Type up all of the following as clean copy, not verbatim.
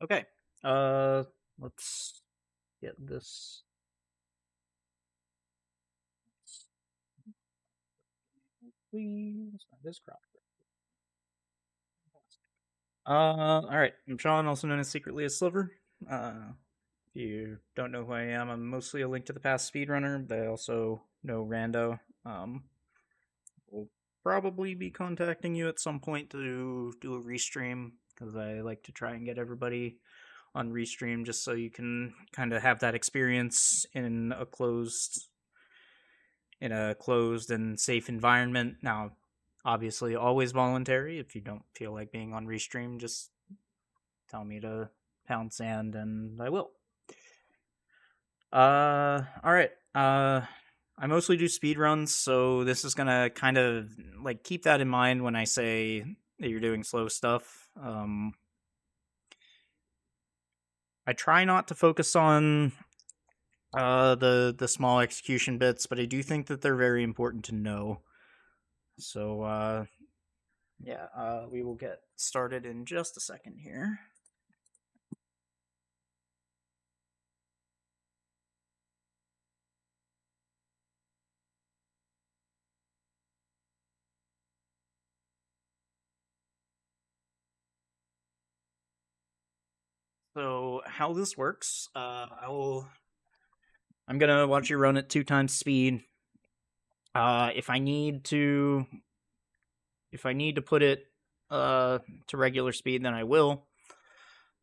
Okay. Let's get this. Please. This crop. All right. I'm Sean, also known as secretly as Sliver. If you don't know who I am, I'm mostly a Link to the Past speedrunner, but I also know Rando. Will probably be contacting you at some point to do a restream because I like to try and get everybody on restream just so you can kind of have that experience in a closed and safe environment. Now, obviously, always voluntary. If you don't feel like being on restream, just tell me to pound sand and I will. All right. I mostly do speed runs, so this is gonna kind of like keep that in mind when I say that you're doing slow stuff. I try not to focus on the small execution bits, but I do think that they're very important to know. So yeah, we will get started in just a second here. So how this works, I'm gonna watch you run at 2 times speed. If I need to put it to regular speed, then I will.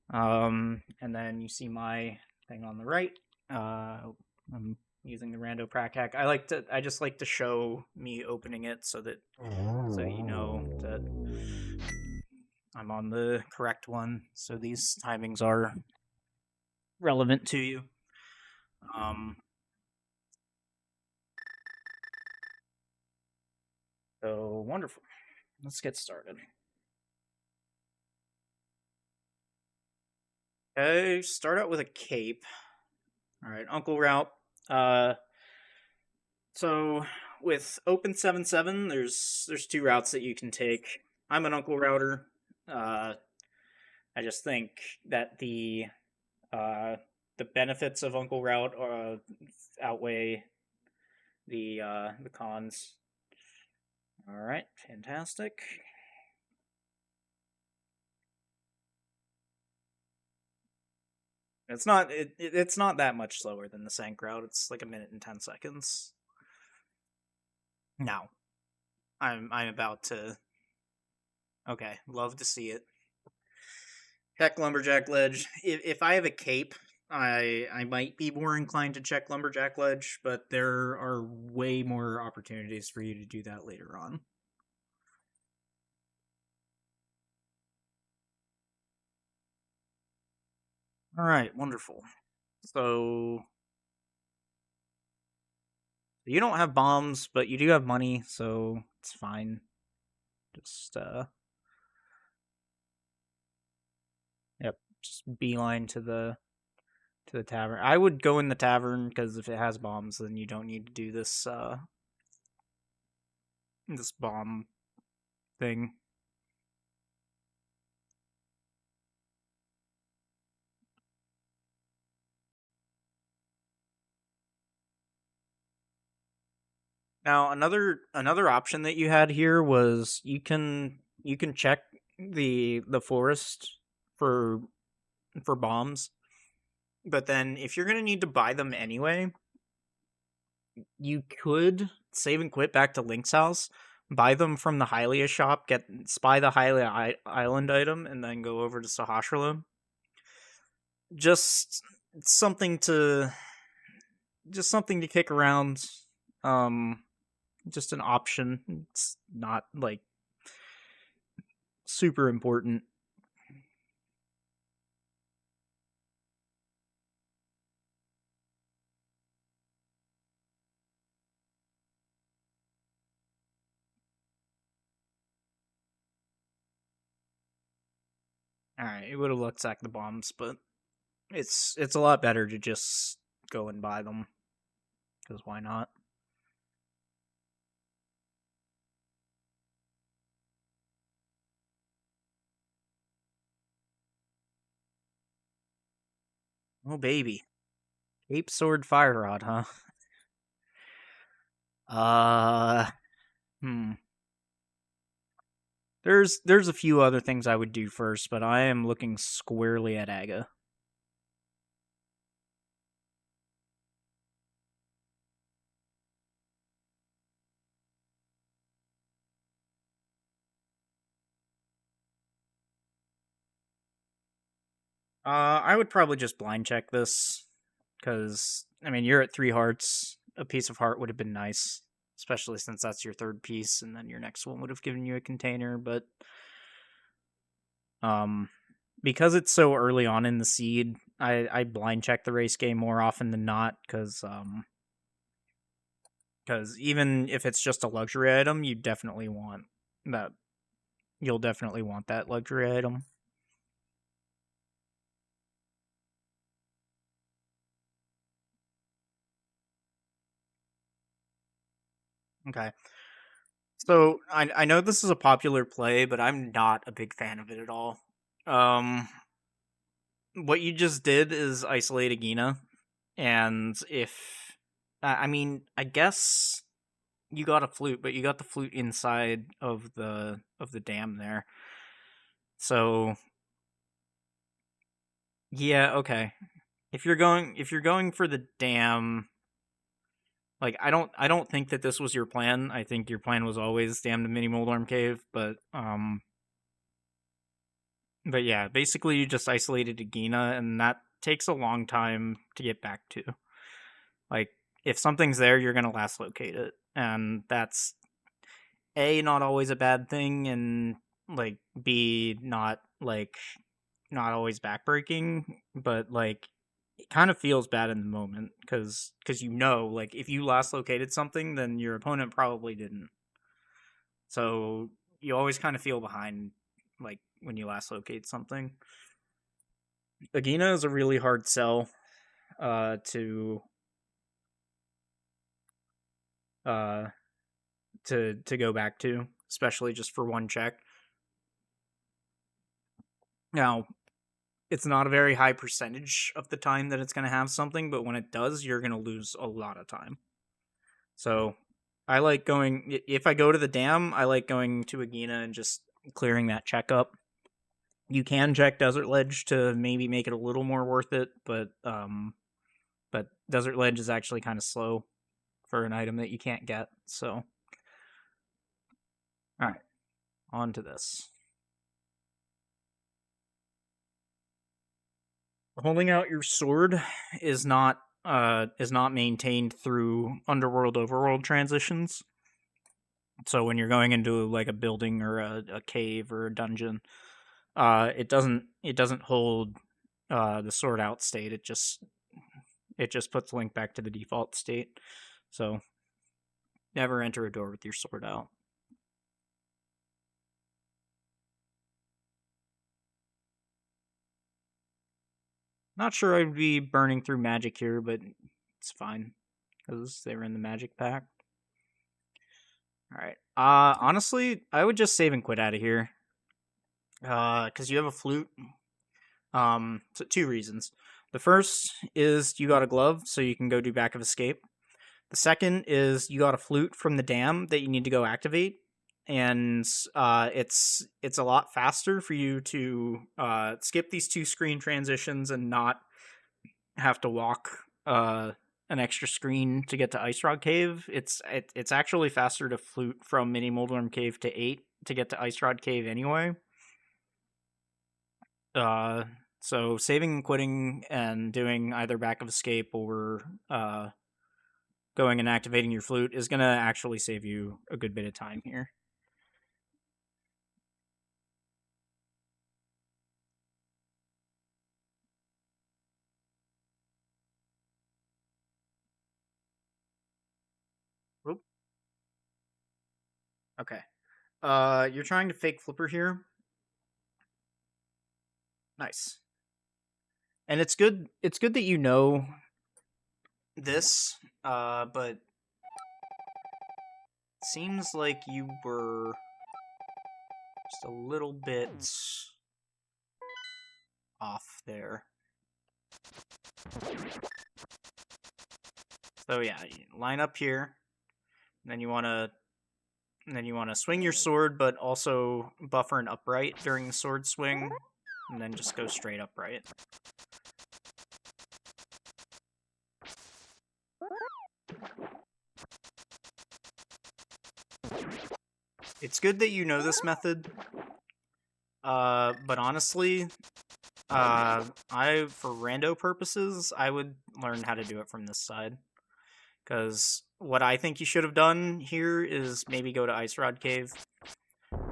And then you see my thing on the right. I'm using the rando prac hack. I just like to show me opening it so you know that I'm on the correct one. So these timings are relevant to you. So wonderful. Let's get started. Okay, start out with a cape. All right, Uncle Route. So with Open 7.7, there's two routes that you can take. I'm an Uncle Router. I just think that the benefits of Uncle Route outweigh the cons. All right, fantastic. It's not that much slower than the Sank route. It's like 1 minute and 10 seconds. Now, I'm about to. Okay, love to see it. Check lumberjack ledge. If I have a cape, I might be more inclined to check lumberjack ledge, but there are way more opportunities for you to do that later on. All right, wonderful. So you don't have bombs, but you do have money, so it's fine. Just yep, just beeline to the tavern. I would go in the tavern because if it has bombs, then you don't need to do this bomb thing. Now another option that you had here was you can check the forest for bombs, but then if you're gonna need to buy them anyway, you could save and quit back to Link's house, buy them from the Hylia shop, spy the Hylia island item, and then go over to Sahasrahla. Just something to kick around. Um, just an option. It's not like super important. All right, it would have looked like the bombs, but it's a lot better to just go and buy them because why not? Oh, baby. Ape Sword Fire Rod, huh? Uh, hmm. There's a few other things I would do first, but I am looking squarely at Aga. I would probably just blind check this, because I mean you're at 3 hearts. A piece of heart would have been nice, especially since that's your third piece, and then your next one would have given you a container. But um, because it's so early on in the seed, I blind check the race game more often than not, because even if it's just a luxury item, you definitely want that. You'll definitely want that luxury item. Okay. So I know this is a popular play, but I'm not a big fan of it at all. Um, what you just did is isolate a Gina, and if I mean, I guess you got a flute, but you got the flute inside of the dam there. So yeah, okay. If you're going for the dam, like I don't think that this was your plan. I think your plan was always dam the mini Moldarm cave, but yeah, basically you just isolated Agina, and that takes a long time to get back to. Like, if something's there, you're gonna last locate it, and that's a not always a bad thing, and like b not always backbreaking, but like it kind of feels bad in the moment because you know like if you last located something, then your opponent probably didn't. So you always kind of feel behind like when you last locate something. Agina is a really hard sell uh, to uh, to go back to, especially just for one check. Now, it's not a very high percentage of the time that it's going to have something, but when it does, you're going to lose a lot of time. So, I like going if I go to the dam, I like going to Agina and just clearing that check up. You can check Desert Ledge to maybe make it a little more worth it, but Desert Ledge is actually kind of slow for an item that you can't get. So, all right, on to this. Holding out your sword is not maintained through underworld overworld transitions. So when you're going into like a building or a cave or a dungeon, it doesn't hold the sword out state. It just puts Link back to the default state. So never enter a door with your sword out. Not sure I'd be burning through magic here, but it's fine because they were in the magic pack. All right. Honestly, I would just save and quit out of here. Because you have a flute. So 2 reasons. The first is you got a glove, so you can go do back of escape. The second is you got a flute from the dam that you need to go activate, and it's a lot faster for you to skip these 2 screen transitions and not have to walk an extra screen to get to Ice Rod Cave. It's actually faster to flute from Mini Moldworm Cave to 8 to get to Ice Rod Cave anyway. Uh, so saving and quitting and doing either back of escape or going and activating your flute is gonna actually save you a good bit of time here. Oop. Okay. You're trying to fake flipper here. Nice. And it's good. It's good that you know this. But it seems like you were just a little bit off there. So yeah, you line up here, and then you want to swing your sword, but also buffer an upright during the sword swing, and then just go straight upright. It's good that you know this method, but honestly, for rando purposes, I would learn how to do it from this side. Because what I think you should have done here is maybe go to Ice Rod Cave.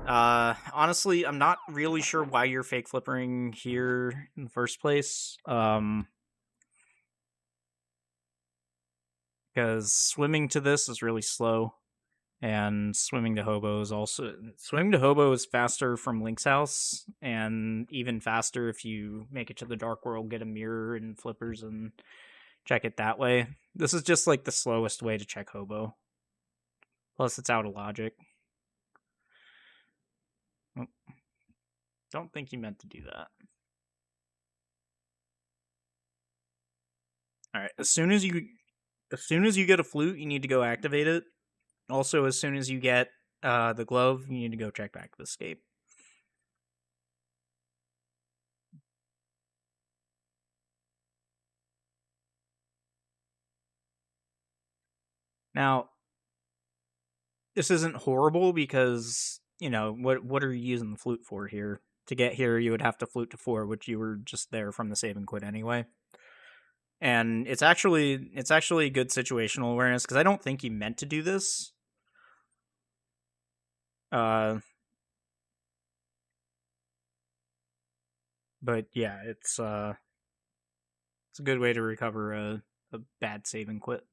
Honestly, I'm not really sure why you're fake flippering here in the first place. Because swimming to this is really slow, and swimming to Hobo is faster from Link's house, and even faster if you make it to the Dark World, get a mirror and flippers, and check it that way. This is just like the slowest way to check Hobo. Plus, it's out of logic. Oh, don't think you meant to do that. All right. As soon as you get a flute, you need to go activate it. Also, as soon as you get the glove, you need to go check back the escape. Now, this isn't horrible because, what are you using the flute for here? To get here, you would have to flute to 4, which you were just there from the save and quit anyway. And it's actually good situational awareness because I don't think you meant to do this. But yeah, it's a good way to recover a bad save and quit.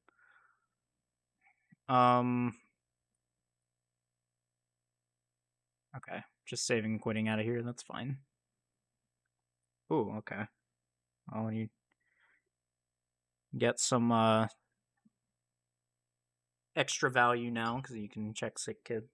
Okay, just saving and quitting out of here. That's fine. Ooh, okay. Well, you get some extra value now because you can check Sick Kid.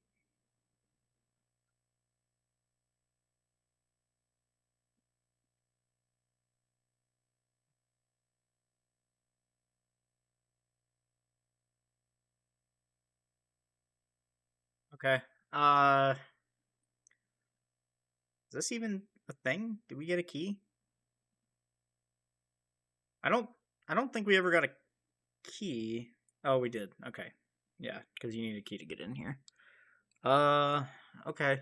Okay. Is this even a thing? Did we get a key? I don't think we ever got a key. Oh, we did. Okay. Yeah, because you need a key to get in here. Okay.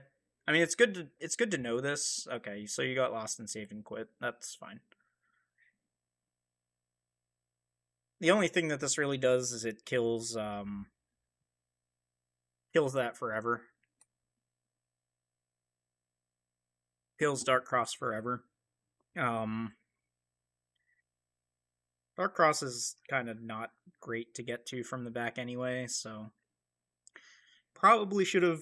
I mean, it's good to know this. Okay, so you got lost and saved and quit. That's fine. The only thing that this really does is it kills that forever. Kills Dark Cross forever. Dark Cross is kind of not great to get to from the back anyway, so probably should have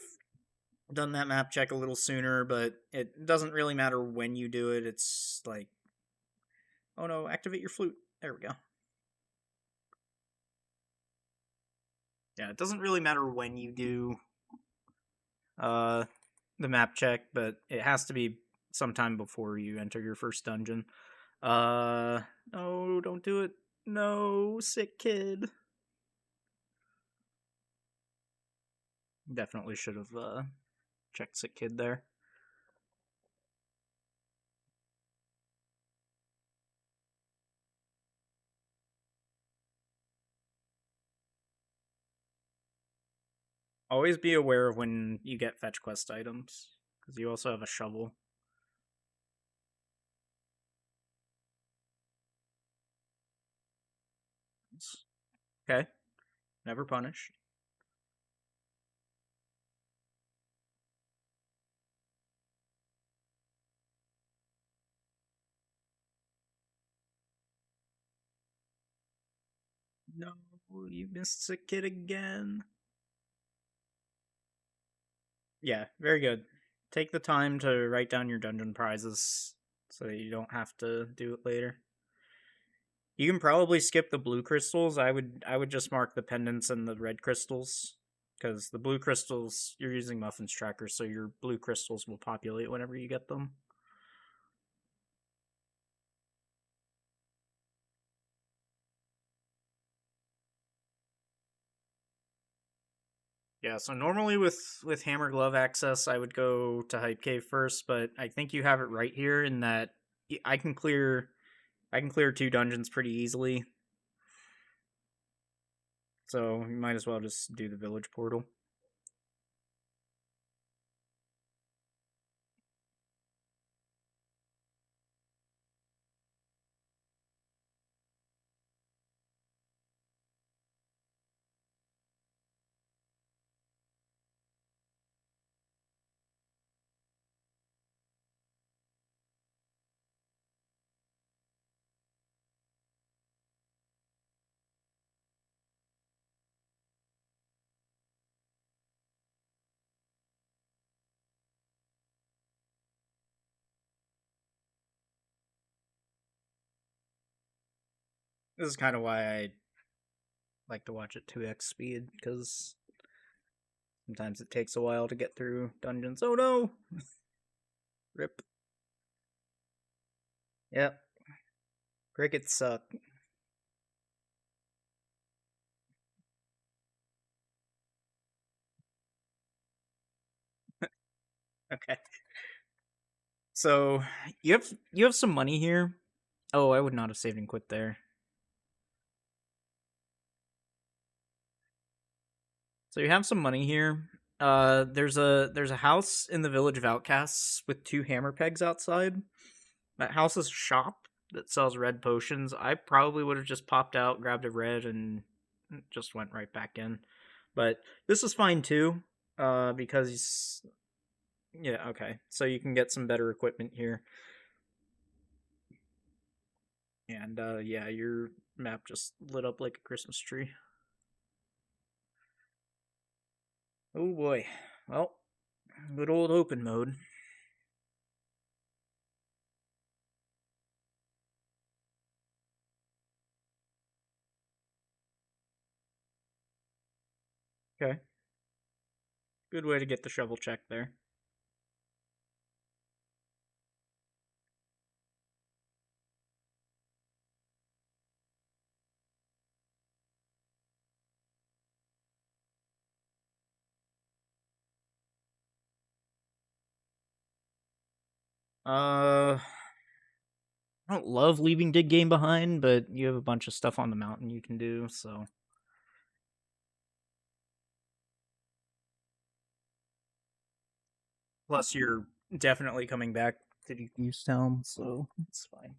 done that map check a little sooner, but it doesn't really matter when you do it. It's like, oh no, activate your flute. There we go. Yeah, it doesn't really matter when you do the map check, but it has to be sometime before you enter your first dungeon. No, don't do it. No, Sick Kid. Definitely should have checked Sick Kid there. Always be aware of when you get fetch quest items, because you also have a shovel. Okay. Never punished. No, you missed Sick Kid again. Yeah, very good. Take the time to write down your dungeon prizes so you don't have to do it later. You can probably skip the blue crystals. I would just mark the pendants and the red crystals, because the blue crystals, you're using Muffin's tracker, so your blue crystals will populate whenever you get them. Yeah, so normally with hammer glove access, I would go to Hype Cave first, but I think you have it right here in that I can clear 2 dungeons pretty easily. So you might as well just do the village portal. This is kind of why I like to watch at 2x speed, because sometimes it takes a while to get through dungeons. Oh no! Rip. Yep. Crickets suck. Okay. So you have some money here. Oh, I would not have saved and quit there. So you have some money here. There's a house in the village of outcasts with 2 hammer pegs outside. That house is a shop that sells red potions. I probably would have just popped out, grabbed a red, and just went right back in. But this is fine too, because yeah, okay. So you can get some better equipment here, and yeah, your map just lit up like a Christmas tree. Oh boy. Well, good old open mode. Okay. Good way to get the shovel check there. I don't love leaving dig game behind, but you have a bunch of stuff on the mountain you can do, so. Plus, you're definitely coming back to Use Town, so it's fine.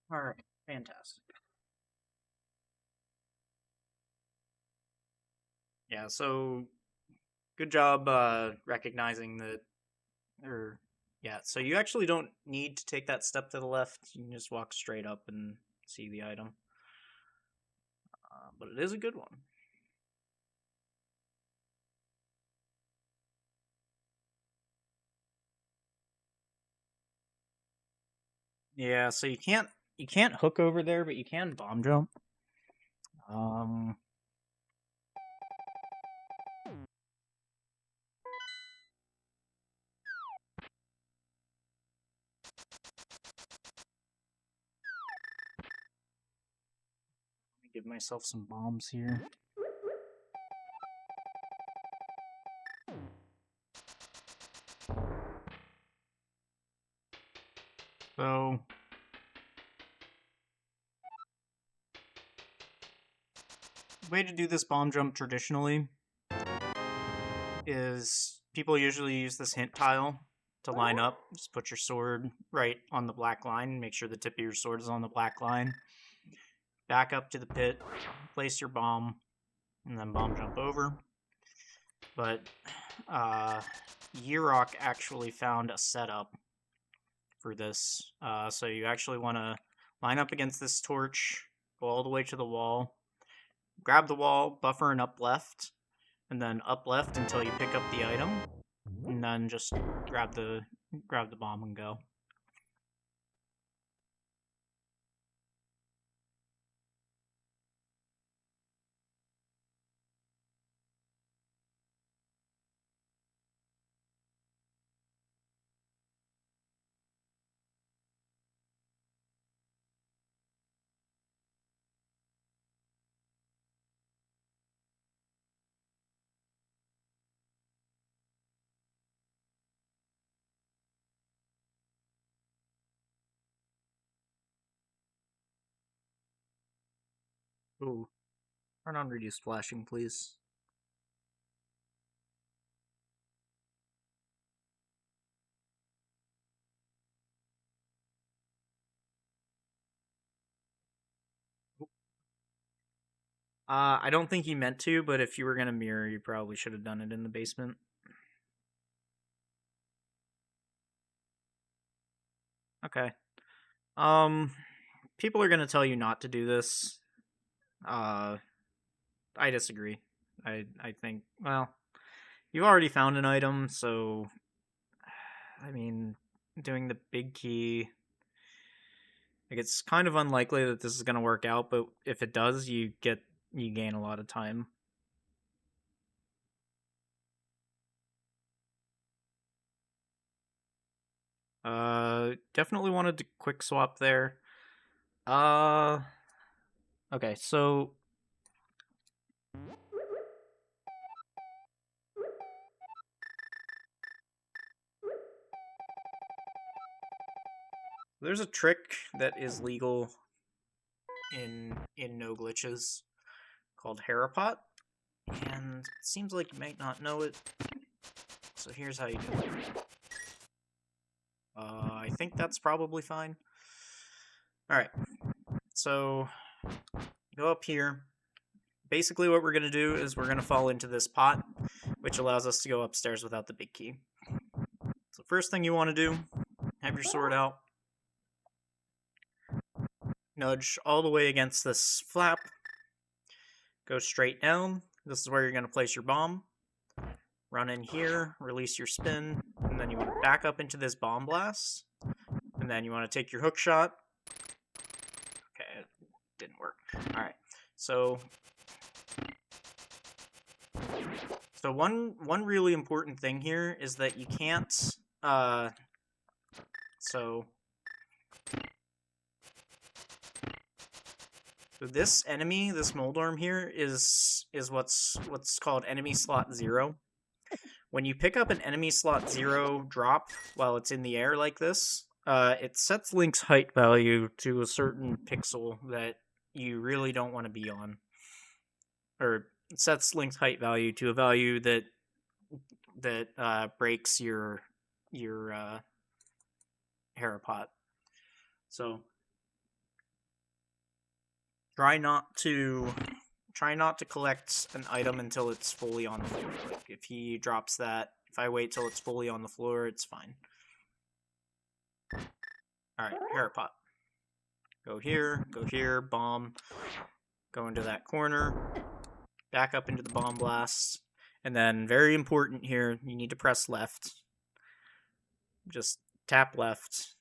All right, fantastic. Yeah, so good job recognizing that, or yeah. So you actually don't need to take that step to the left. You can just walk straight up and see the item. But it is a good one. Yeah, so you can't hook over there, but you can bomb jump. Um, let me give myself some bombs here. So the way to do this bomb jump traditionally is people usually use this hint tile to line up. Just put your sword right on the black line, make sure the tip of your sword is on the black line. Back up to the pit, place your bomb, and then bomb jump over. but Yirok actually found a setup for this. So you actually want to line up against this torch, go all the way to the wall, grab the wall, buffer and up left, and then up left until you pick up the item, and then just grab the bomb and go. Ooh, turn on reduced flashing, please. I don't think you meant to, but if you were gonna mirror, you probably should have done it in the basement. Okay. People are gonna tell you not to do this. I disagree. I think, well, you've already found an item, so I mean, doing the big key, like, it's kind of unlikely that this is gonna work out, but if it does, you gain a lot of time. Definitely wanted to quick swap there. Okay, so there's a trick that is legal in no glitches called Harapot, and it seems like you might not know it. So here's how you do it. I think that's probably fine. Alright, so go up here. Basically what we're going to do is we're going to fall into this pot, which allows us to go upstairs without the big key. So first thing you want to do, have your sword out, nudge all the way against this flap, go straight down. This is where you're going to place your bomb. Run in here, release your spin, and then you want to back up into this bomb blast. And then you want to take your hook shot. Okay, it didn't work. Alright, so one really important thing here is that you can't, so this enemy, this Moldorm here, is what's called enemy slot 0. When you pick up an enemy slot 0 drop while it's in the air like this, it sets Link's height value to a certain pixel that you really don't want to be on. Or it sets Link's height value to a value that breaks your Harapot. So try not to collect an item until it's fully on the floor. Like, if he drops that, if I wait till it's fully on the floor, it's fine. Alright, Harapot. Go here, bomb. Go into that corner. Back up into the bomb blast. And then, very important here, you need to press left. Just tap left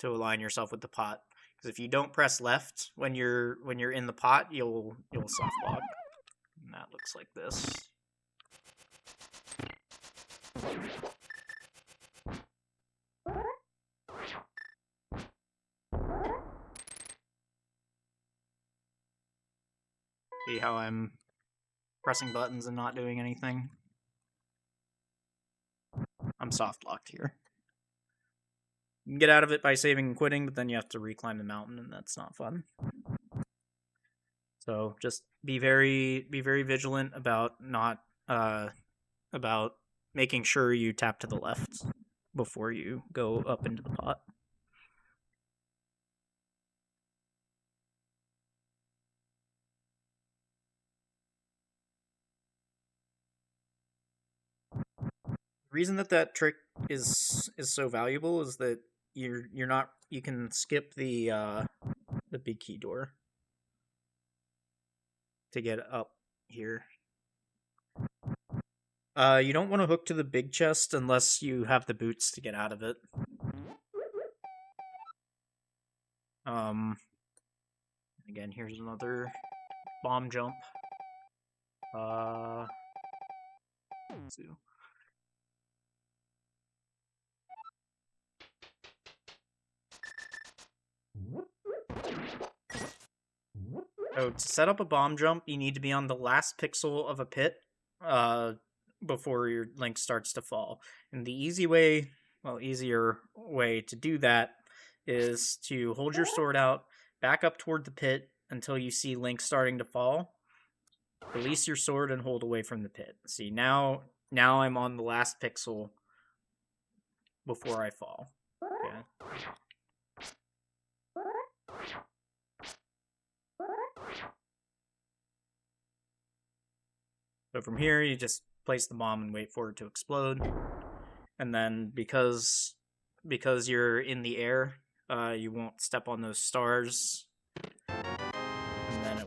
to align yourself with the pot. Because if you don't press left when you're in the pot, you'll soft lock. And that looks like this. See how I'm pressing buttons and not doing anything? I'm soft locked here. You can get out of it by saving and quitting, but then you have to reclimb the mountain, and that's not fun. So just be very vigilant about about making sure you tap to the left before you go up into the pot. reason that trick is so valuable is that you're not you can skip the big key door to get up here. You don't want to hook to the big chest unless you have the boots to get out of it. Again, here's another bomb jump. Let's see. So to set up a bomb jump, you need to be on the last pixel of a pit before your link starts to fall. And the easier way to do that is to hold your sword out, back up toward the pit until you see Link starting to fall. Release your sword and hold away from the pit. See, now I'm on the last pixel before I fall. Okay. So from here, you just place the bomb and wait for it to explode. And then because you're in the air, you won't step on those stars. And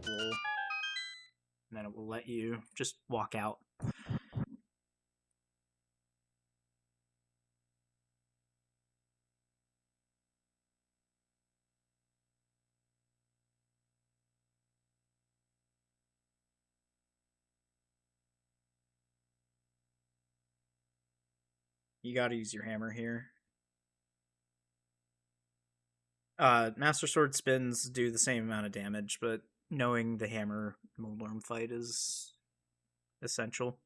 then it will let you just walk out. You gotta use your hammer here. Master Sword spins do the same amount of damage, but knowing the hammer Moldorm fight is essential.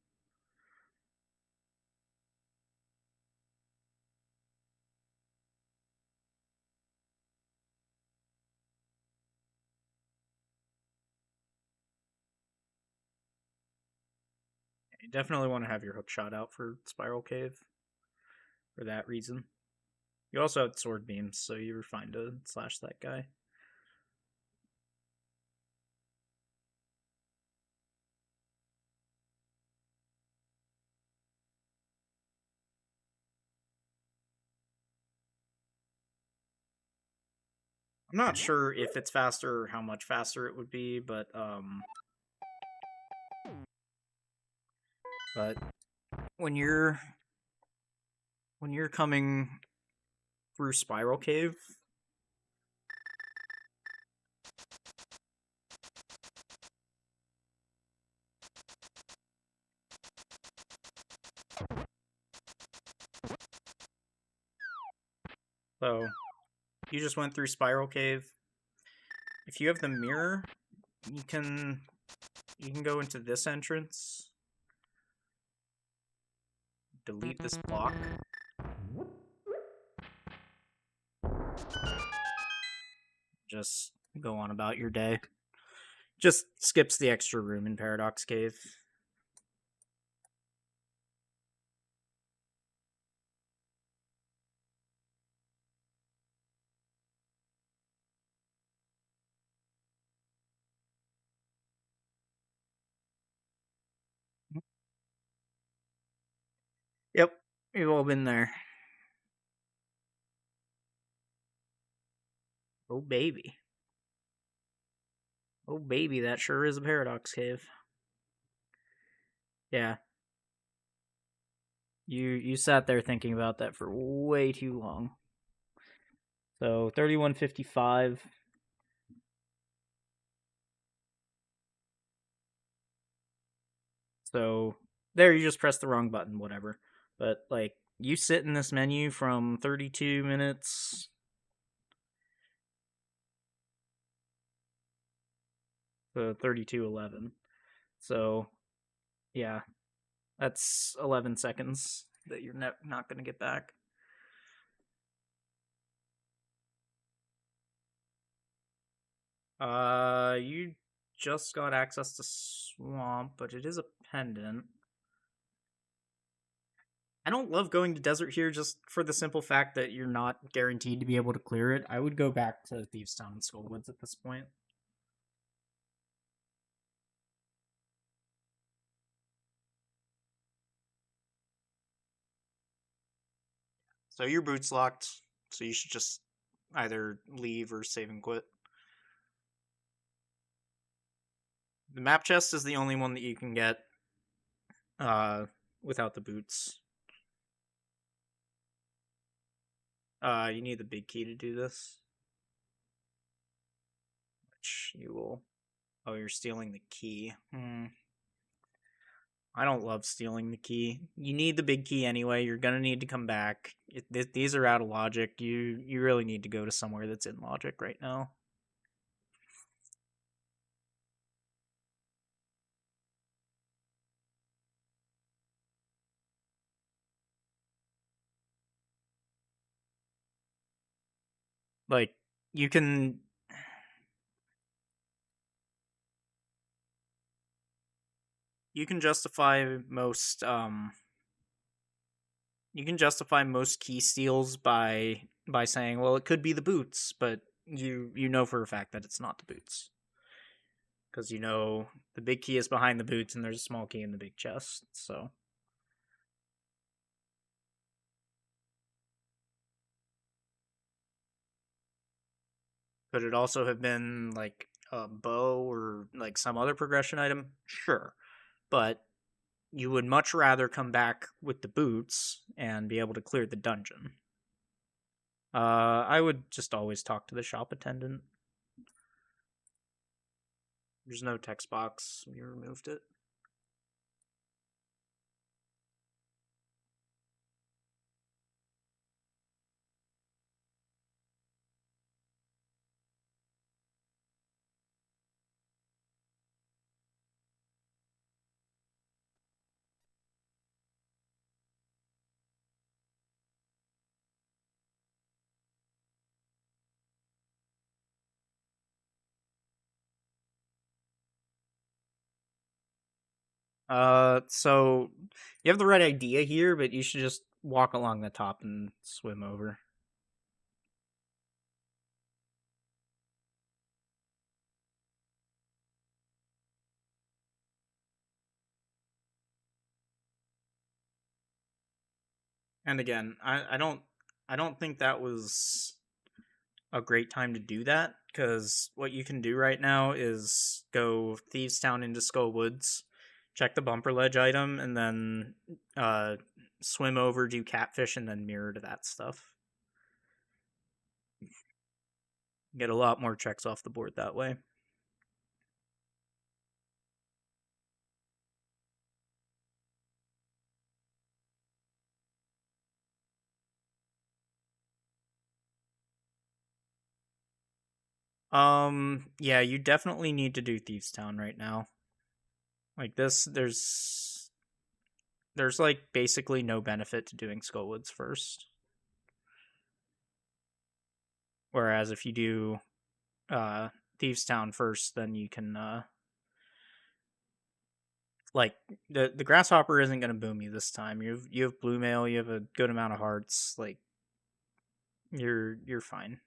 You definitely want to have your hook shot out for Spiral Cave for that reason. You also had sword beams, so you were fine to slash that guy. I'm not sure if it's faster or how much faster it would be, but when you're coming through Spiral Cave, so you just went through Spiral Cave. If you have the mirror, you can go into this entrance. Delete this block. Just go on about your day. Just skips the extra room in Paradox Cave. Yep, we've all been there. Oh, baby. Oh, baby, that sure is a Paradox Cave. Yeah. You sat there thinking about that for way too long. So, 3155. So, there you just press the wrong button, whatever. But, like, you sit in this menu from 32 minutes to 32:11. So, yeah, that's 11 seconds that you're not going to get back. You just got access to Swamp, but it is a pendant. I don't love going to Desert here just for the simple fact that you're not guaranteed to be able to clear it. I would go back to Thieves' Town and Skullwoods at this point. So your boot's locked, so you should just either leave or save and quit. The map chest is the only one that you can get without the boots. You need the big key to do this. Which you will... Oh, you're stealing the key. I don't love stealing the key. You need the big key anyway. You're gonna need to come back. These are out of logic. You really need to go to somewhere that's in logic right now. Like, you can... You can justify most, you can justify most key steals by saying, well, it could be the boots, but you know for a fact that it's not the boots. Because you know the big key is behind the boots and there's a small key in the big chest, so... Could it also have been like a bow or like some other progression item? Sure. But you would much rather come back with the boots and be able to clear the dungeon. I would just always talk to the shop attendant. There's no text box. You removed it. So you have the right idea here, but you should just walk along the top and swim over. And again, I don't think that was a great time to do that, because what you can do right now is go Thieves Town into Skull Woods, check the bumper ledge item, and then swim over, do catfish, and then mirror to that stuff. Get a lot more checks off the board that way. Yeah, you definitely need to do Thieves Town right now. Like this, there's like basically no benefit to doing Skullwoods first. Whereas if you do Thieves Town first, then you can like the grasshopper isn't gonna boom you this time. You have blue mail, you have a good amount of hearts, like you're fine.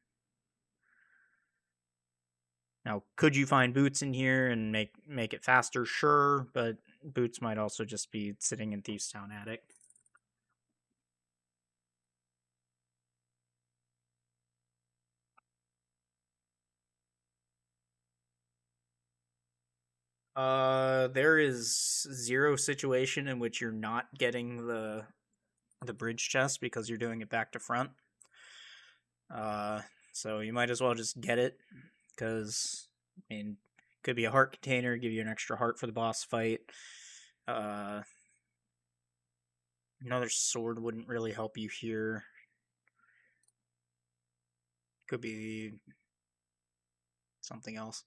Now, could you find boots in here and make it faster? Sure, but boots might also just be sitting in Thieves Town attic. There is zero situation in which you're not getting the bridge chest because you're doing it back to front. So you might as well just get it, because I mean, could be a heart container, give you an extra heart for the boss fight. Another sword wouldn't really help you here. Could be something else.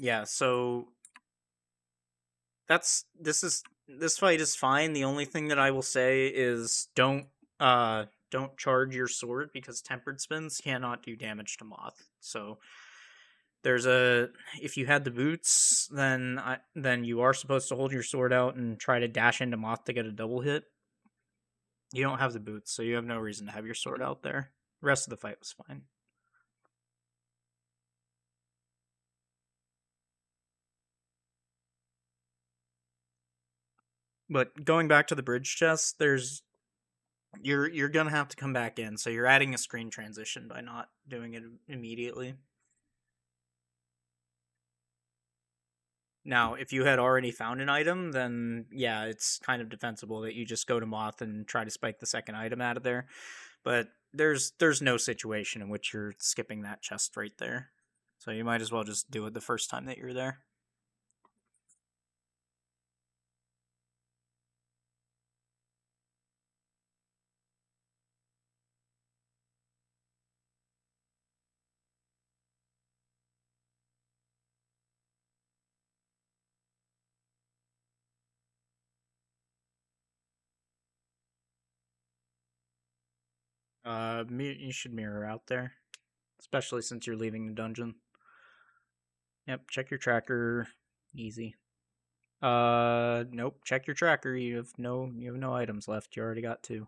Yeah, so this fight is fine. The only thing that I will say is don't charge your sword, because tempered spins cannot do damage to Moth. So there's a if you had the boots, then you are supposed to hold your sword out and try to dash into Moth to get a double hit. You don't have the boots, so you have no reason to have your sword out there. The rest of the fight was fine. But going back to the bridge chest, there's you're gonna have to come back in. So you're adding a screen transition by not doing it immediately. Now, if you had already found an item, then yeah, it's kind of defensible that you just go to Moth and try to spike the second item out of there. But there's no situation in which you're skipping that chest right there. So you might as well just do it the first time that you're there. You should mirror out there, especially since you're leaving the dungeon. Yep, check your tracker. Easy. Nope. Check your tracker. You have no items left. You already got two.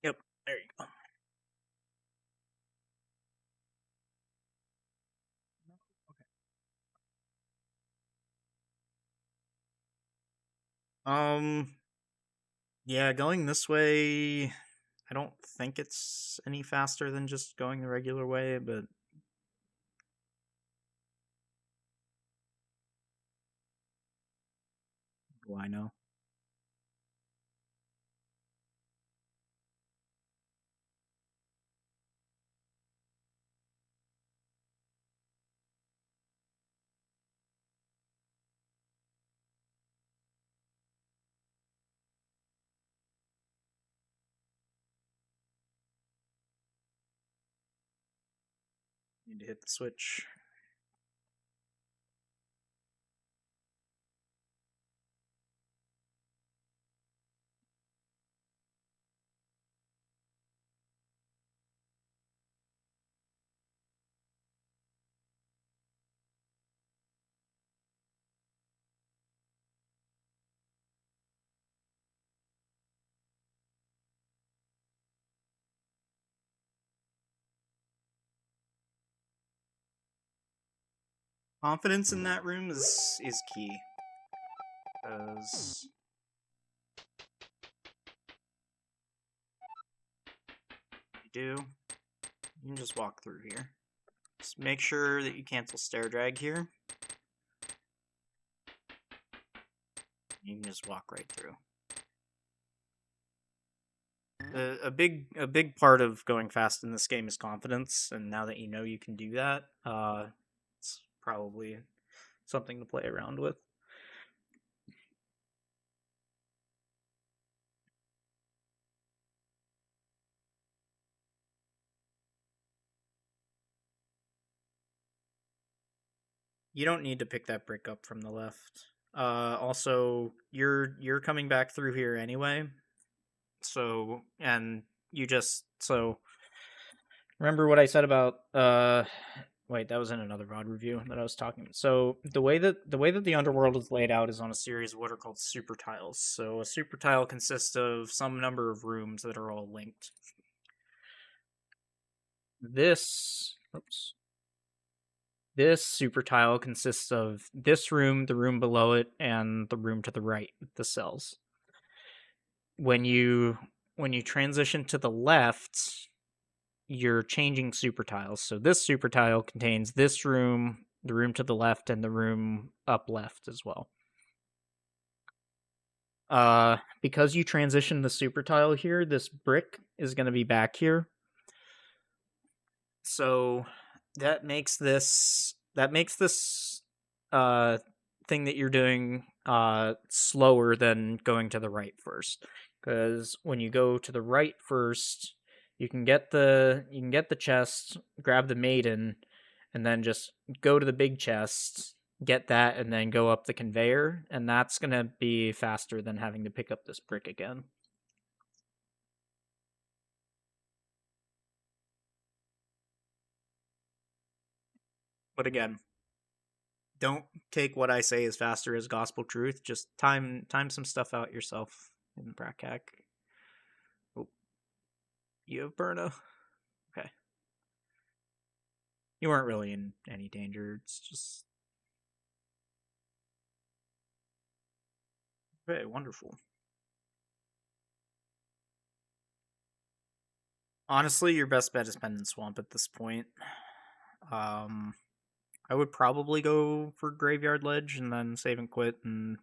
Yep. There you go. Um. Yeah, going this way. I don't think it's any faster than just going the regular way, but do I know? Need to hit the switch. Confidence in that room is key. Because you do, you can just walk through here. Just make sure that you cancel stair drag here. You can just walk right through. A big part of going fast in this game is confidence, and now that you know you can do that, it's probably something to play around with. You don't need to pick that brick up from the left. Also, you're coming back through here anyway. So, and you just so remember what I said about wait, that was in another VOD review that I was talking about. So the way that the underworld is laid out is on a series of what are called super tiles. So a super tile consists of some number of rooms that are all linked. This super tile consists of this room, the room below it, and the room to the right, the cells. When you transition to the left, you're changing super tiles. So this super tile contains this room, the room to the left, and the room up left as well. Because you transition the super tile here, this brick is going to be back here. So that makes this thing that you're doing slower than going to the right first. Because when you go to the right first, you can get the chest, grab the maiden, and then just go to the big chest, get that, and then go up the conveyor, and that's gonna be faster than having to pick up this brick again. But again, don't take what I say as faster as gospel truth. Just time some stuff out yourself in the brack hack. Oh, you have Burna. Okay. You weren't really in any danger. It's just Okay, wonderful. Honestly, your best bet is Pendant Swamp at this point. Um, I would probably go for Graveyard Ledge and then save and quit and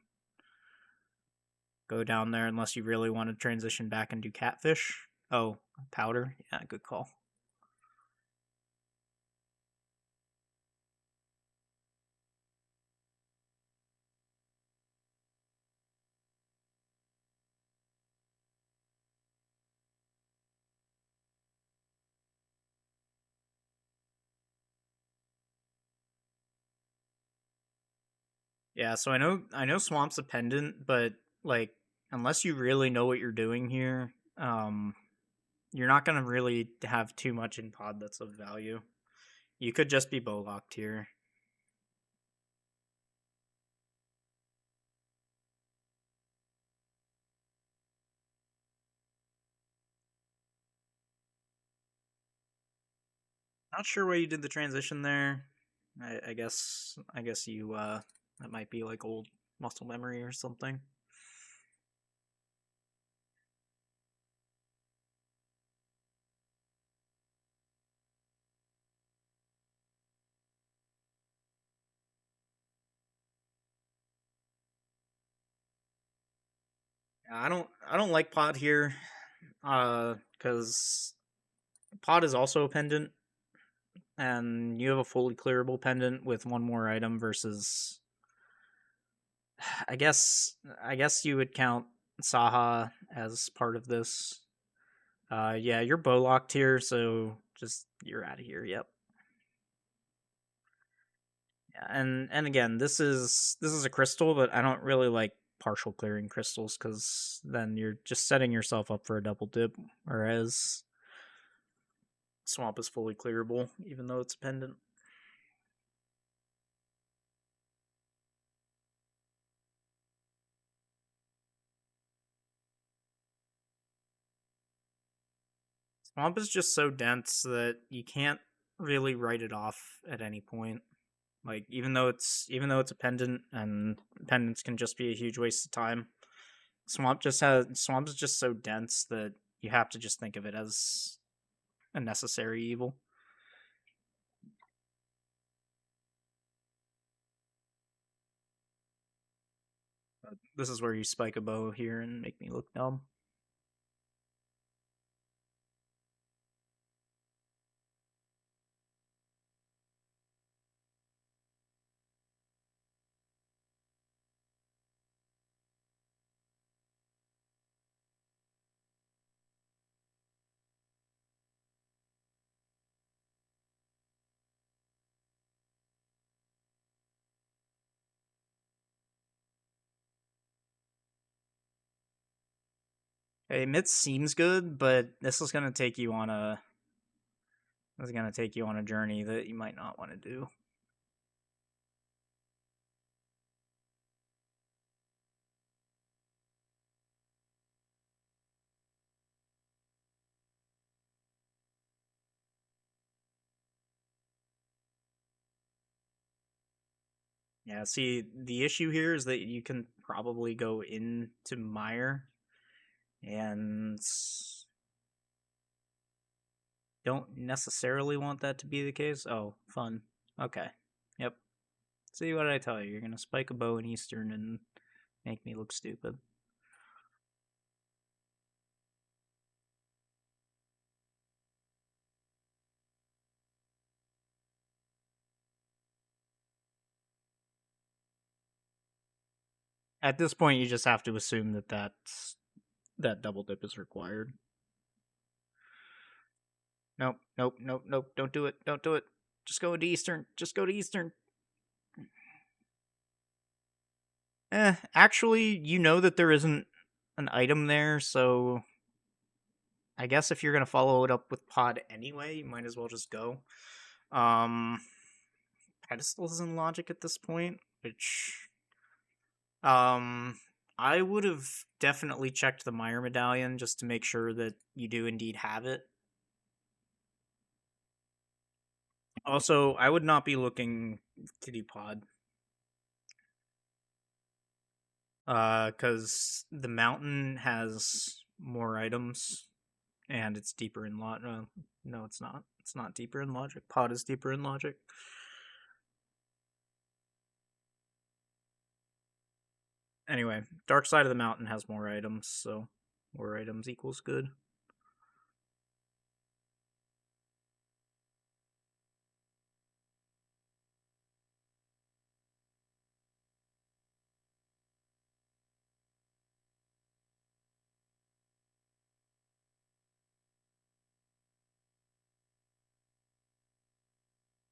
go down there unless you really want to transition back and do Catfish. Oh, Powder. Yeah, good call. Yeah, so I know Swamp's a pendant, but like unless you really know what you're doing here, you're not gonna really have too much in pod that's of value. You could just be bow locked here. Not sure why you did the transition there. I guess you that might be like old muscle memory or something. Yeah, I don't like pod here, because pod is also a pendant, and you have a fully clearable pendant with one more item versus I guess I guess you would count Saha as part of this. Yeah, you're bow locked here, so just you're out of here. Yep. Yeah, and again, this is a crystal, but I don't really like partial clearing crystals because then you're just setting yourself up for a double dip. Whereas swamp is fully clearable, even though it's a pendant. Swamp is just so dense that you can't really write it off at any point. Like even though it's a pendant and pendants can just be a huge waste of time. Swamp is just so dense that you have to just think of it as a necessary evil. But this is where you spike a bow here and make me look dumb. Hey, Mitz seems good, but this is gonna take you on a journey that you might not want to do. Yeah, see, the issue here is that you can probably go into Mire and don't necessarily want that to be the case. Oh, fun. Okay. Yep. See what did I tell you? You're gonna spike a bow in Eastern and make me look stupid. At this point, you just have to assume that double dip is required. Nope, nope, nope, nope. Don't do it. Don't do it. Just go to Eastern. Just go to Eastern. Actually, you know that there isn't an item there, so I guess if you're gonna follow it up with pod anyway, you might as well just go. Um, Pedestals in logic at this point, which um, I would have definitely checked the Meyer medallion just to make sure that you do indeed have it. Also, I would not be looking to do pod. Because the mountain has more items, and it's deeper in logic. No, it's not. It's not deeper in logic. Pod is deeper in logic. Anyway, dark side of the mountain has more items, so more items equals good.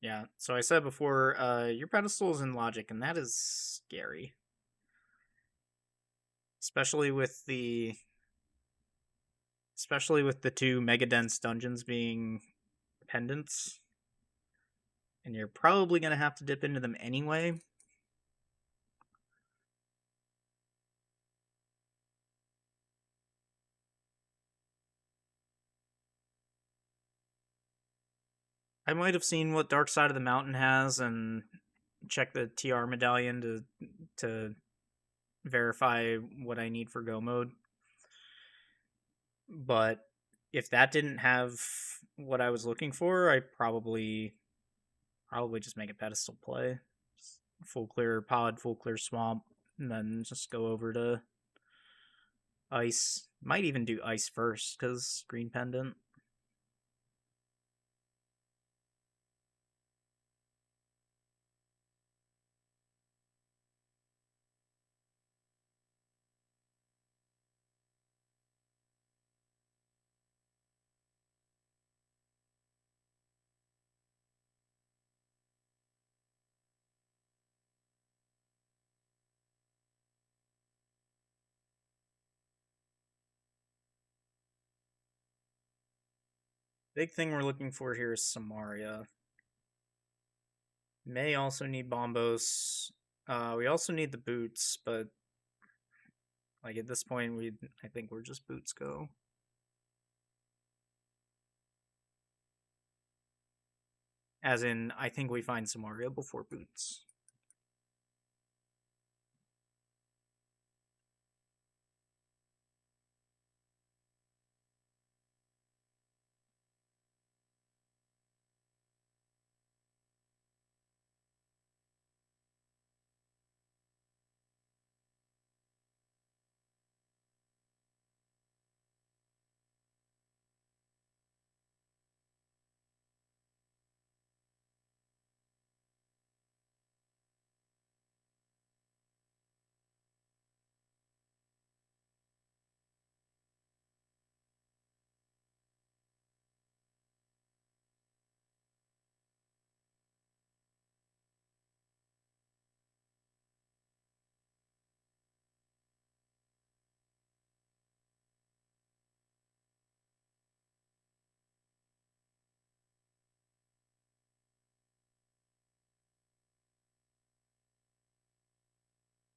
Yeah, so I said before, your pedestal is in logic, and that is scary. Especially with the two mega dense dungeons being pendants. And you're probably gonna have to dip into them anyway. I might have seen what Dark Side of the Mountain has and check the TR medallion to verify what I need for go mode. But if that didn't have what I was looking for, I probably just make a pedestal play. Just full clear pod, full clear swamp, and then just go over to ice. Might even do ice first, because green pendant. Big thing we're looking for here is Samaria. May also need Bombos. We also need the boots, but like at this point, I think we're just boots go. As in, I think we find Samaria before boots.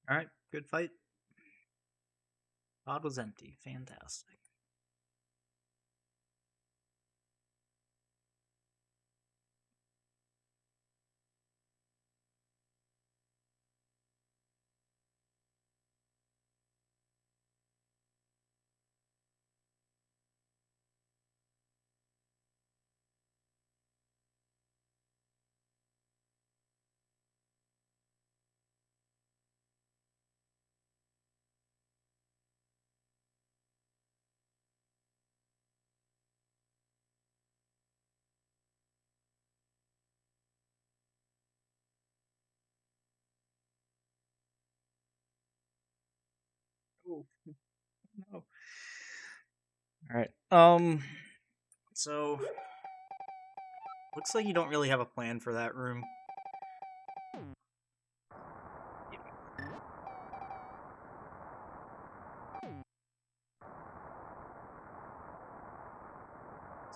All right, good fight. Pod was empty. Fantastic. Oh no. All right. So looks like you don't really have a plan for that room.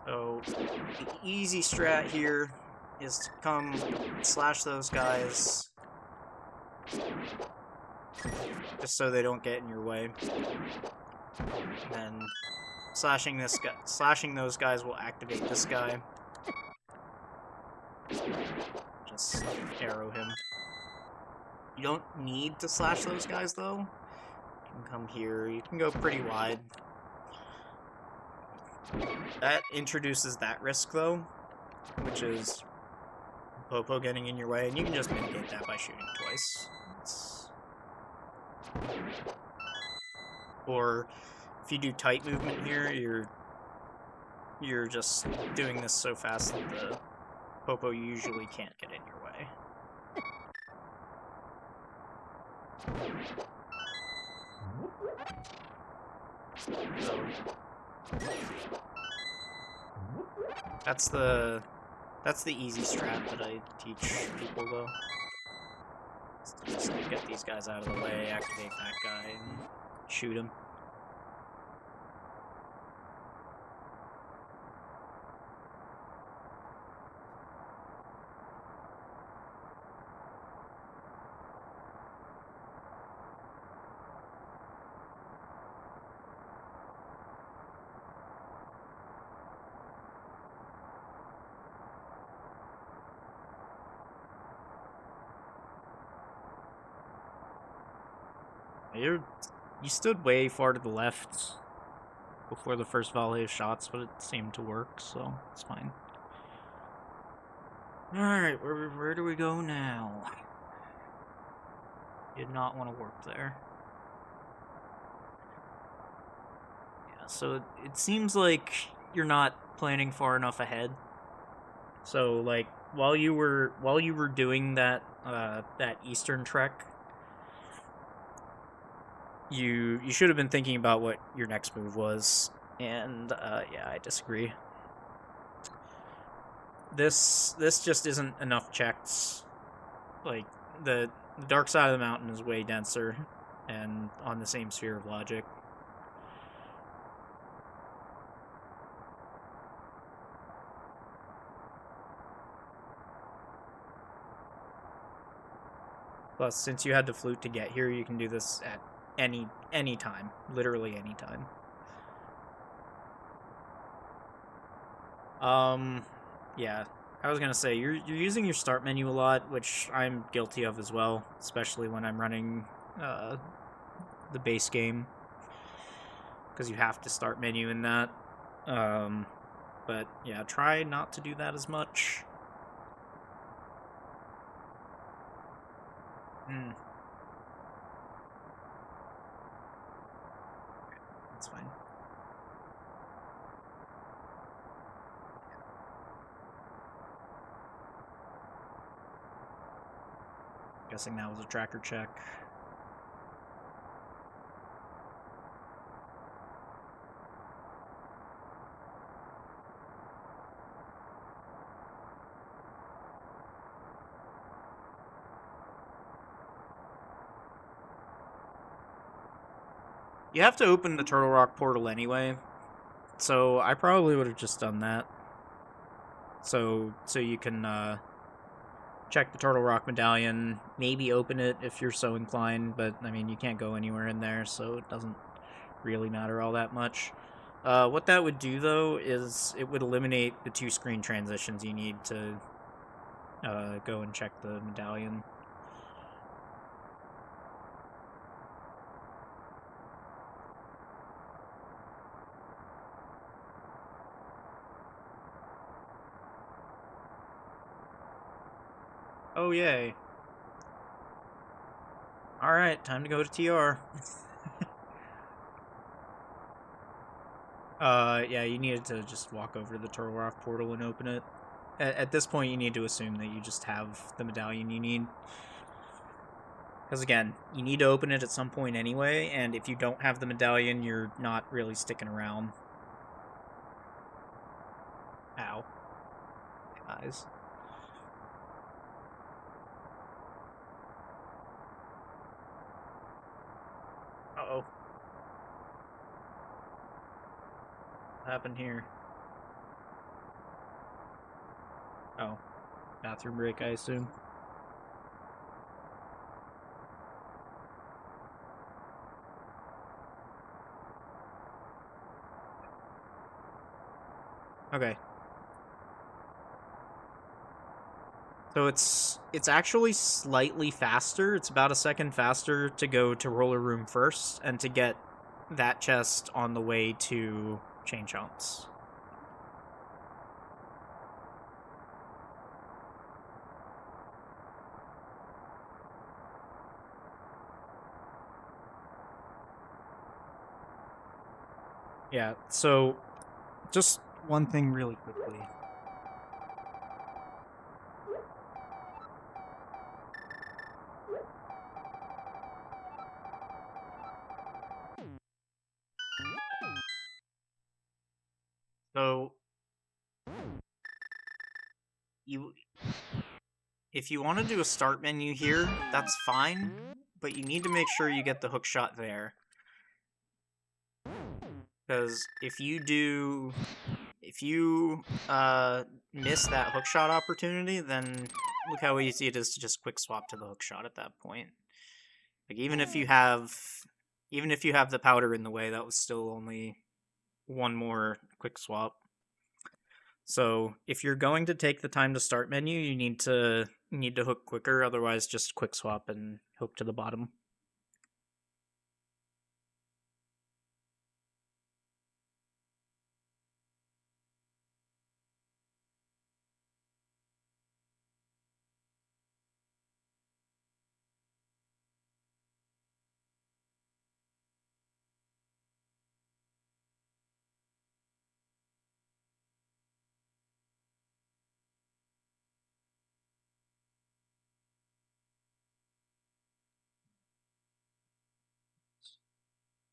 So the easy strat here is to come slash those guys just so they don't get in your way. And then slashing those guys will activate this guy. Just arrow him. You don't need to slash those guys though, can come here. You can go pretty wide. That introduces that risk, though, which is Popo getting in your way, and you can just mitigate that by shooting twice. Or if you do tight movement here, you're just doing this so fast that the Popo usually can't get in your way. So that's the easy strat that I teach people, though. Just get these guys out of the way, activate that guy, and shoot him. You stood way far to the left before the first volley of shots, but it seemed to work, so it's fine. Alright, where do we go now? Did not want to work there. Yeah, so it seems like you're not planning far enough ahead. So, like, while you were doing that that eastern trek, you should have been thinking about what your next move was, and yeah, I disagree. This just isn't enough checks. Like, the dark side of the mountain is way denser and on the same sphere of logic. Plus, since you had the flute to get here, you can do this at any time, literally any time. Yeah, I was gonna say you're using your start menu a lot, which I'm guilty of as well, especially when I'm running the base game, because you have to start menu in that. But yeah, try not to do that as much. That's fine. Guessing that was a tracker check. You have to open the Turtle Rock portal anyway, so I probably would have just done that. So you can check the Turtle Rock medallion, maybe open it if you're so inclined, but I mean, you can't go anywhere in there, so it doesn't really matter all that much. What that would do, though, is it would eliminate the 2 screen transitions you need to go and check the medallion. Oh, yay. Alright, time to go to TR. Yeah, you needed to just walk over to the Turtle Rock portal and open it. At this point, you need to assume that you just have the medallion you need. Because again, you need to open it at some point anyway, and if you don't have the medallion, you're not really sticking around. Ow. Eyes. Uh-oh. What happened here? Oh. Bathroom break, I assume. Okay. So it's actually slightly faster. It's about a second faster to go to roller room first and to get that chest on the way to chain chomps. Yeah, so just one thing really quickly. So you if you want to do a start menu here, that's fine, but you need to make sure you get the hook shot there. Because if you miss that hook shot opportunity, then look how easy it is to just quick swap to the hook shot at that point. Like even if you have the powder in the way, that was still only one more quick swap. So if you're going to take the time to start menu, you need to hook quicker, otherwise just quick swap and hook to the bottom.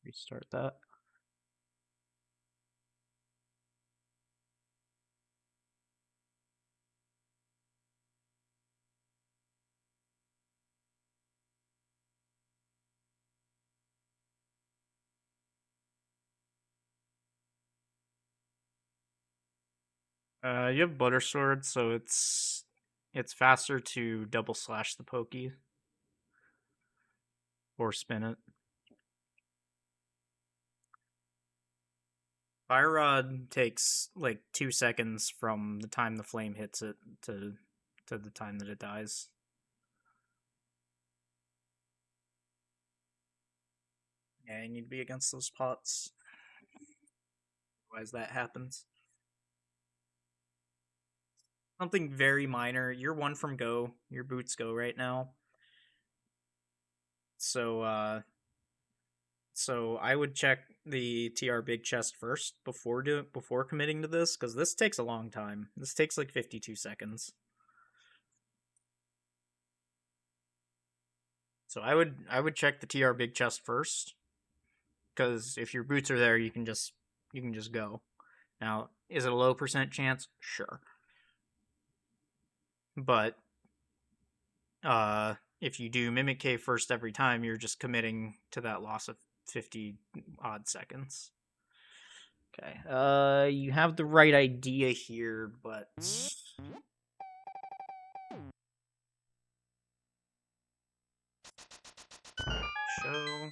Restart that. You have butter sword, so it's faster to double slash the pokey or spin it. Fire rod takes like 2 seconds from the time the flame hits it to the time that it dies. Yeah, you need to be against those pots. Otherwise that happens. Something very minor. You're one from go. Your boots go right now. So so I would check the TR big chest first before committing to this, because this takes a long time. This takes like 52 seconds. So I would check the TR big chest first, because if your boots are there, you can just go. Now, is it a low percent chance? Sure. But if you do Mimic Cave first every time, you're just committing to that loss of 50 odd seconds. Okay. You have the right idea here, but show.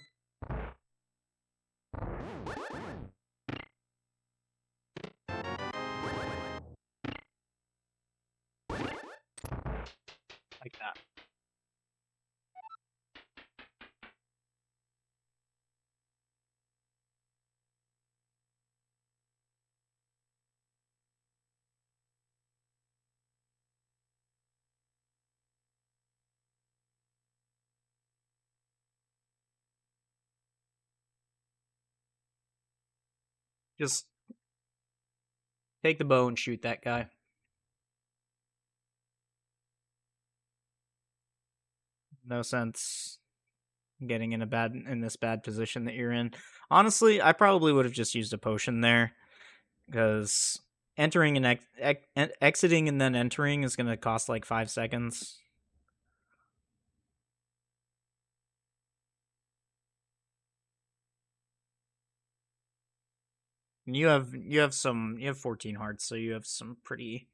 Like that. Just take the bow and shoot that guy. No sense getting in this bad position that you're in. Honestly, I probably would have just used a potion there, because entering and exiting and then entering is going to cost like 5 seconds. And you have 14 hearts, so you have some pretty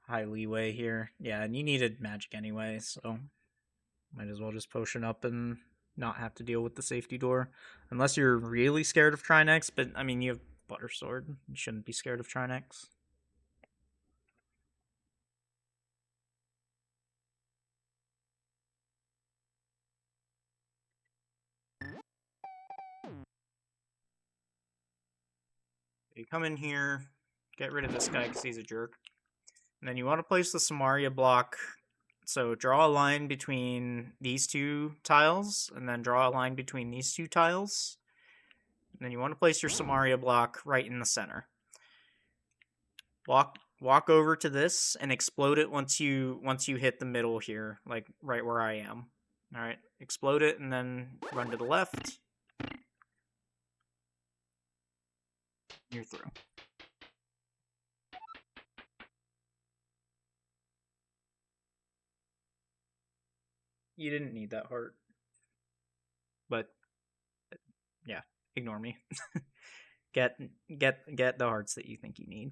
high leeway here. Yeah, and you needed magic anyway, so might as well just potion up and not have to deal with the safety door. Unless you're really scared of Trinex, but I mean, you have Butter Sword. You shouldn't be scared of Trinex. you come in here, get rid of this guy because he's a jerk. And then you want to place the Samaria block. So draw a line between these two tiles, and then draw a line between these two tiles. And then you want to place your Samaria block right in the center. Walk over to this and explode it once you hit the middle here, like right where I am. All right, explode it and then run to the left. You're through. You didn't need that heart. But yeah, ignore me. get the hearts that you think you need.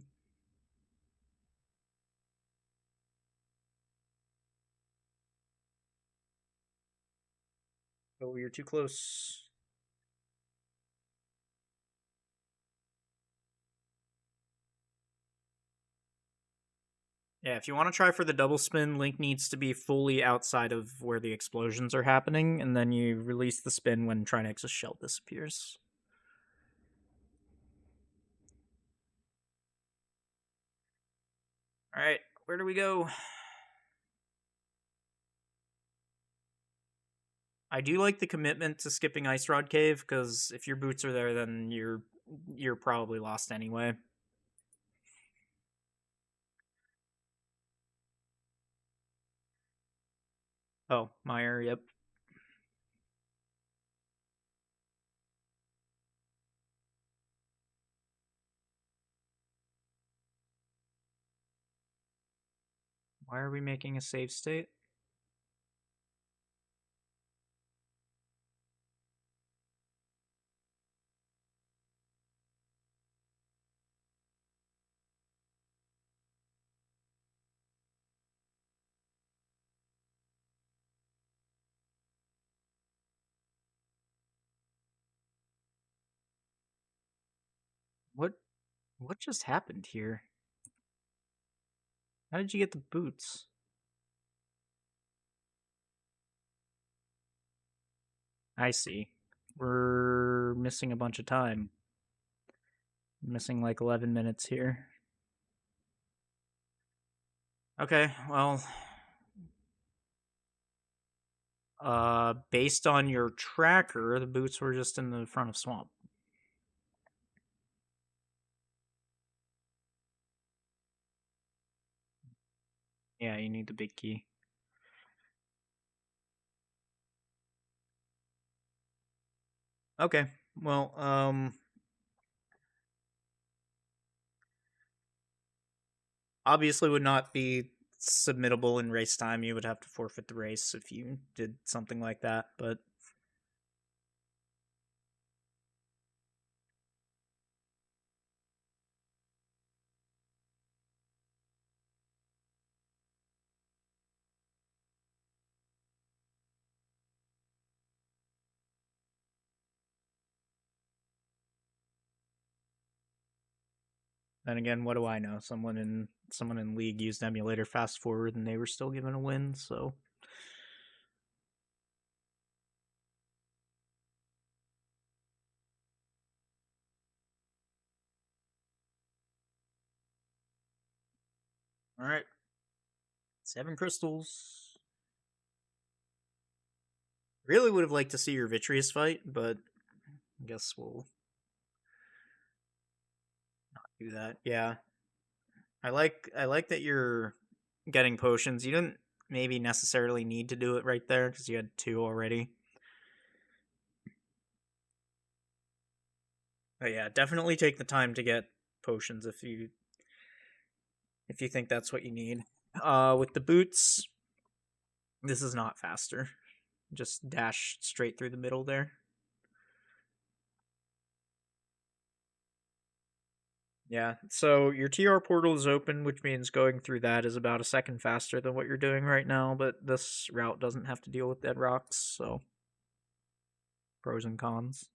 Oh, you're too close. Yeah, if you want to try for the double spin, Link needs to be fully outside of where the explosions are happening, and then you release the spin when Trinex's shell disappears. Alright, where do we go? I do like the commitment to skipping Ice Rod Cave, because if your boots are there, then you're probably lost anyway. Oh, Meyer, yep. Why are we making a save state? What just happened here? How did you get the boots? I see. We're missing a bunch of time. Missing like 11 minutes here. Okay, well, based on your tracker, the boots were just in the front of Swamp. Yeah, you need the big key. Okay, well, obviously would not be submittable in race time. You would have to forfeit the race if you did something like that, but then again, what do I know? Someone in League used emulator fast forward and they were still given a win, so all right. 7 crystals. Really would have liked to see your Vitreous fight, but I guess we'll not do that. Yeah. I like that you're getting potions. You didn't maybe necessarily need to do it right there because you had 2 already. But yeah, definitely take the time to get potions if you think that's what you need. With the boots, this is not faster. Just dash straight through the middle there. Yeah, so your TR portal is open, which means going through that is about a second faster than what you're doing right now, but this route doesn't have to deal with dead rocks, so pros and cons.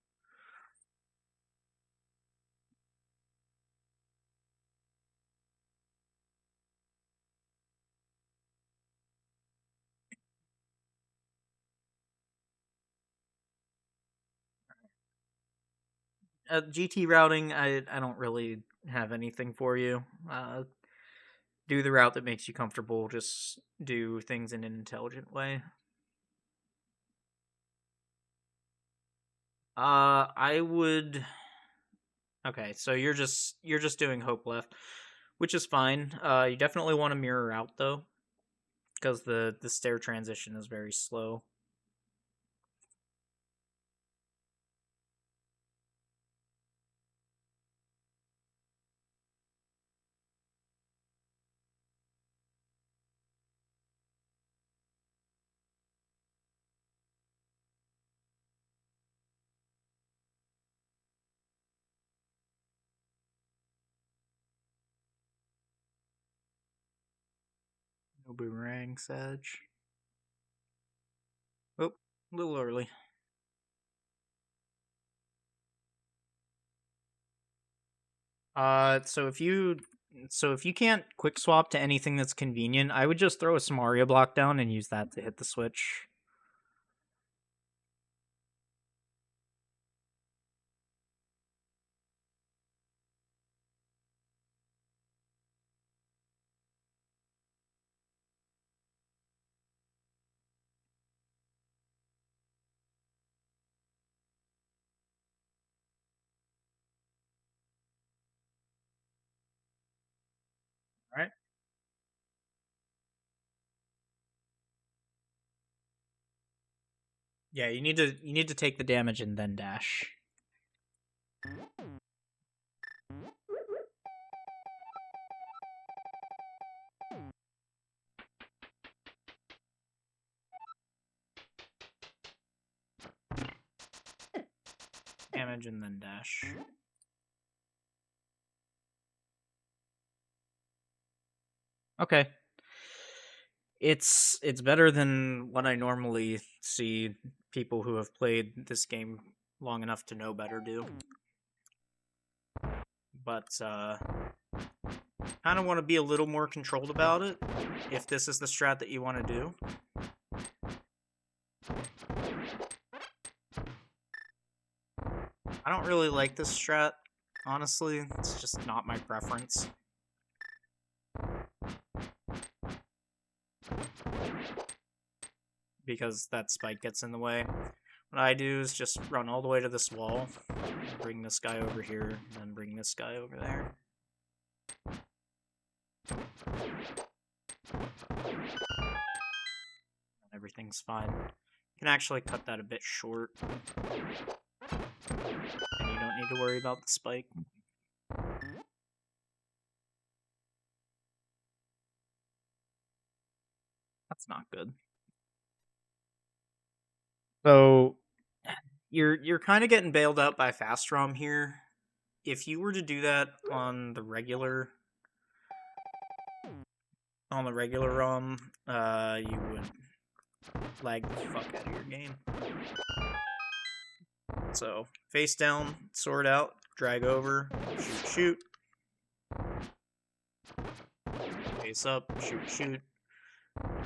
GT routing, I don't really have anything for you. Do the route that makes you comfortable. Just do things in an intelligent way. I would. Okay, so you're just doing hope left, which is fine. You definitely want to mirror out though, because the stair transition is very slow. No boomerang, Sedge. Oh, a little early. So if you can't quick swap to anything that's convenient, I would just throw a Samaria block down and use that to hit the switch. All right. Yeah, you need to take the damage and then dash. Damage and then dash. Okay. It's better than what I normally see people who have played this game long enough to know better do. But kind of want to be a little more controlled about it if this is the strat that you want to do. I don't really like this strat, honestly. It's just not my preference. Because that spike gets in the way. What I do is just run all the way to this wall, bring this guy over here, and then bring this guy over there. Everything's fine. You can actually cut that a bit short. And you don't need to worry about the spike. That's not good. So you're kind of getting bailed out by Fast ROM here. If you were to do that on the regular ROM, you would lag the fuck out of your game. So face down, sword out, drag over, shoot. Face up, shoot. You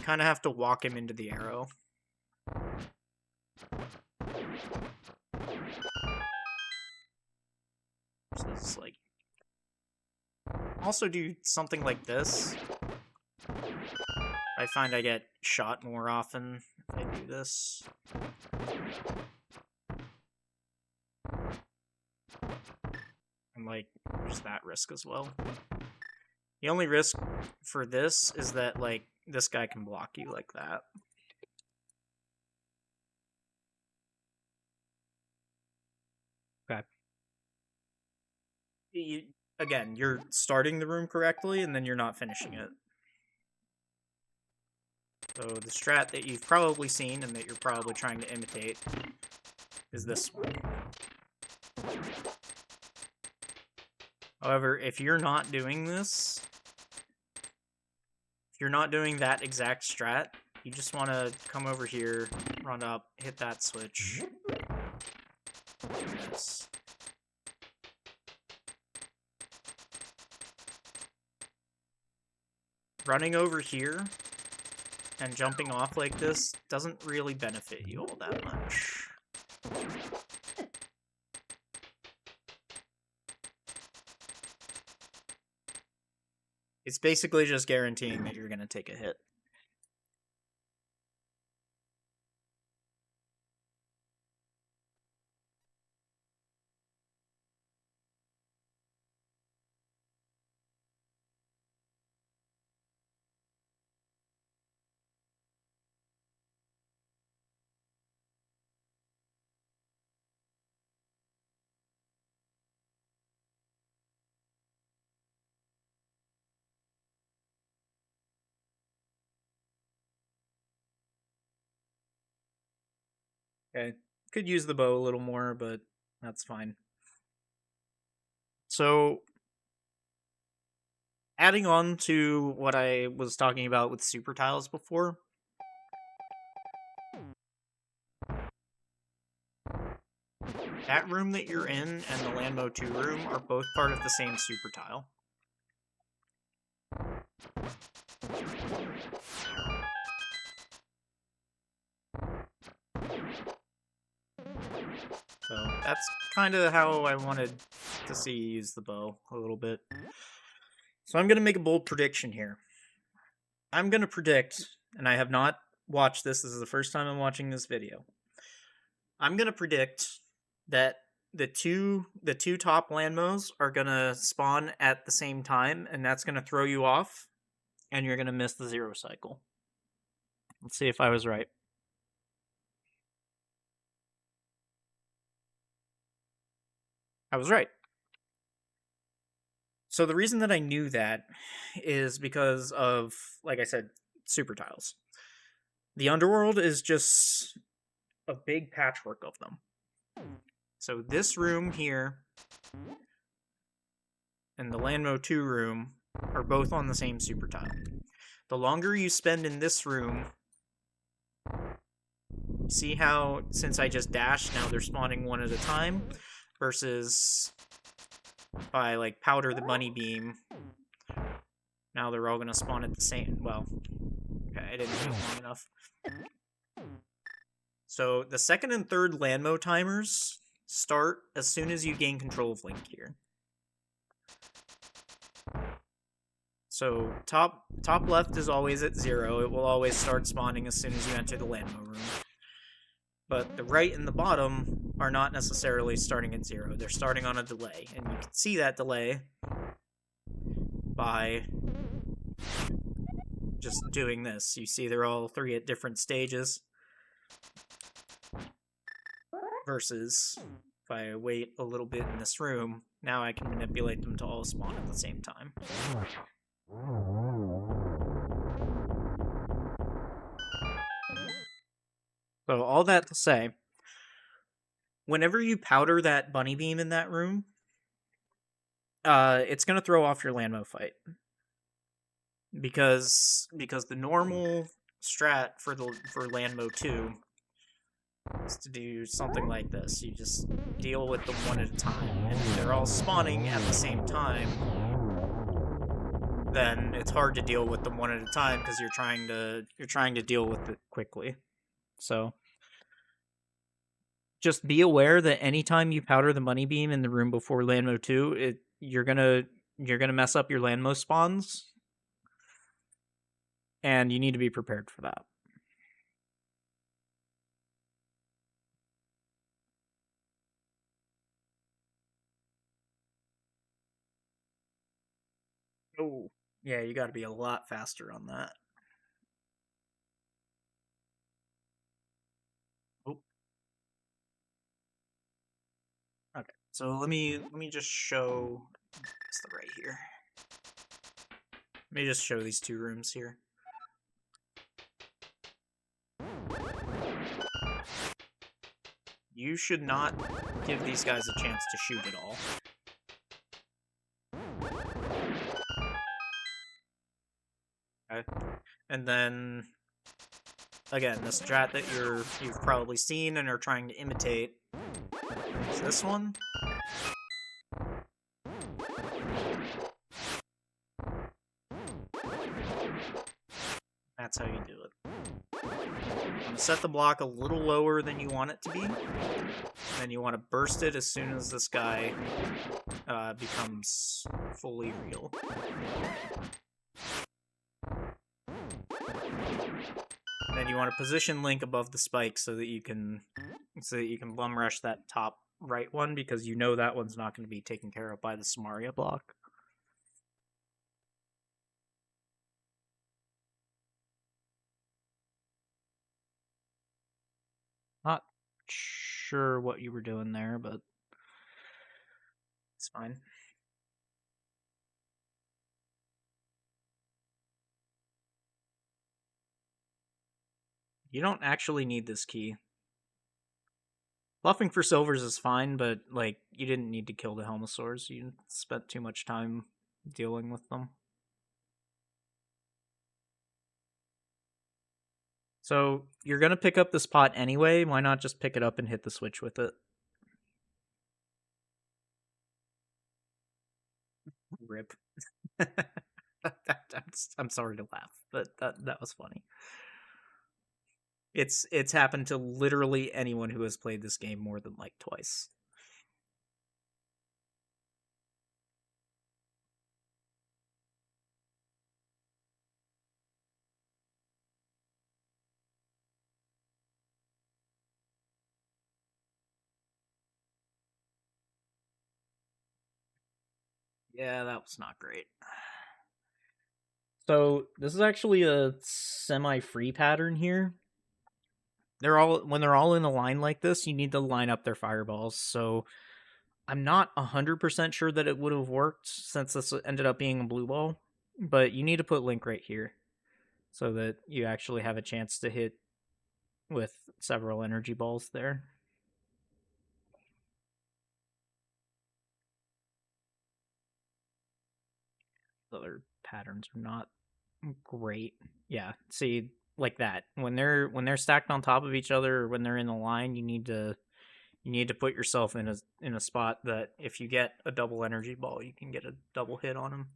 kind of have to walk him into the arrow. So it's like, also do something like this. I find I get shot more often if I do this. And like, there's that risk as well. The only risk for this is that like this guy can block you like that. Okay. Again, you're starting the room correctly, and then you're not finishing it. So the strat that you've probably seen and that you're probably trying to imitate is this one. However, if you're not doing this, if you're not doing that exact strat, you just want to come over here, run up, hit that switch. Yes. Running over here and jumping off like this doesn't really benefit you all that much. It's basically just guaranteeing that you're going to take a hit. Okay, could use the bow a little more, but that's fine. So, adding on to what I was talking about with super tiles before, that room that you're in and the Landmo 2 room are both part of the same super tile. So that's kind of how I wanted to see you use the bow a little bit. So I'm going to make a bold prediction here. I'm going to predict, and I have not watched this is the first time I'm watching this video. I'm going to predict that the two top Landmos are going to spawn at the same time, and that's going to throw you off, and you're going to miss the 0 cycle. Let's see if I was right. I was right. So the reason that I knew that is because of, like I said, super tiles. The underworld is just a big patchwork of them. So this room here and the Landmo 2 room are both on the same super tile. The longer you spend in this room, see how, since I just dashed, now they're spawning one at a time, versus if I, like, powder the bunny beam, now they're all going to spawn at the same, well, okay, I didn't do it long enough. So the second and third Landmo timers start as soon as you gain control of Link here. So top left is always at 0. It will always start spawning as soon as you enter the Landmo room. But the right and the bottom are not necessarily starting at 0. They're starting on a delay. And you can see that delay by just doing this. You see they're all 3 at different stages. Versus if I wait a little bit in this room, now I can manipulate them to all spawn at the same time. So all that to say, whenever you powder that bunny beam in that room, it's going to throw off your Landmo fight. Because the normal strat for Landmo 2 is to do something like this. You just deal with them one at a time. And if they're all spawning at the same time, then it's hard to deal with them one at a time because you're trying to deal with it quickly. So just be aware that anytime you powder the money beam in the room before Landmo 2, you're gonna mess up your Landmo spawns. And you need to be prepared for that. Oh, yeah, you got to be a lot faster on that. Oh. Okay, so let me just show it's the right here. Let me just show these 2 rooms here. You should not give these guys a chance to shoot at all. Okay. And then, again, the strat that you've probably seen and are trying to imitate is this one. That's how you do it. Set the block a little lower than you want it to be. And then you want to burst it as soon as this guy becomes fully real. Then you want to position Link above the spike so that you can bum rush that top right one, because you know that one's not going to be taken care of by the Samaria block. Not sure what you were doing there, but it's fine. You don't actually need this key. Bluffing for silvers is fine, but like you didn't need to kill the Helmosaurs. You spent too much time dealing with them. So you're gonna pick up this pot anyway. Why not just pick it up and hit the switch with it? Rip. I'm sorry to laugh, but that was funny. It's happened to literally anyone who has played this game more than like twice. Yeah, that was not great. So this is actually a semi-free pattern here. When they're all in a line like this, you need to line up their fireballs. So I'm not 100% sure that it would have worked since this ended up being a blue ball, but you need to put Link right here so that you actually have a chance to hit with several energy balls there. Other patterns are not great. Yeah, see, like that. When they're stacked on top of each other, or when they're in a line, you need to put yourself in a spot that if you get a double energy ball, you can get a double hit on them.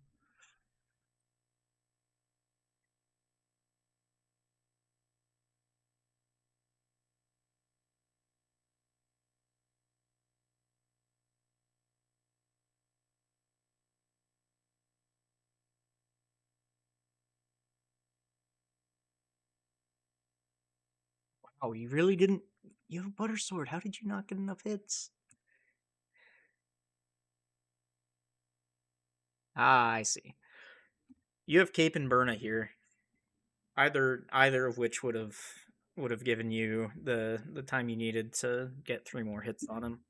Oh, you really didn't. You have a butter sword. How did you not get enough hits? Ah, I see. You have Cape and Burna here. Either of which would have given you the time you needed to get 3 more hits on him,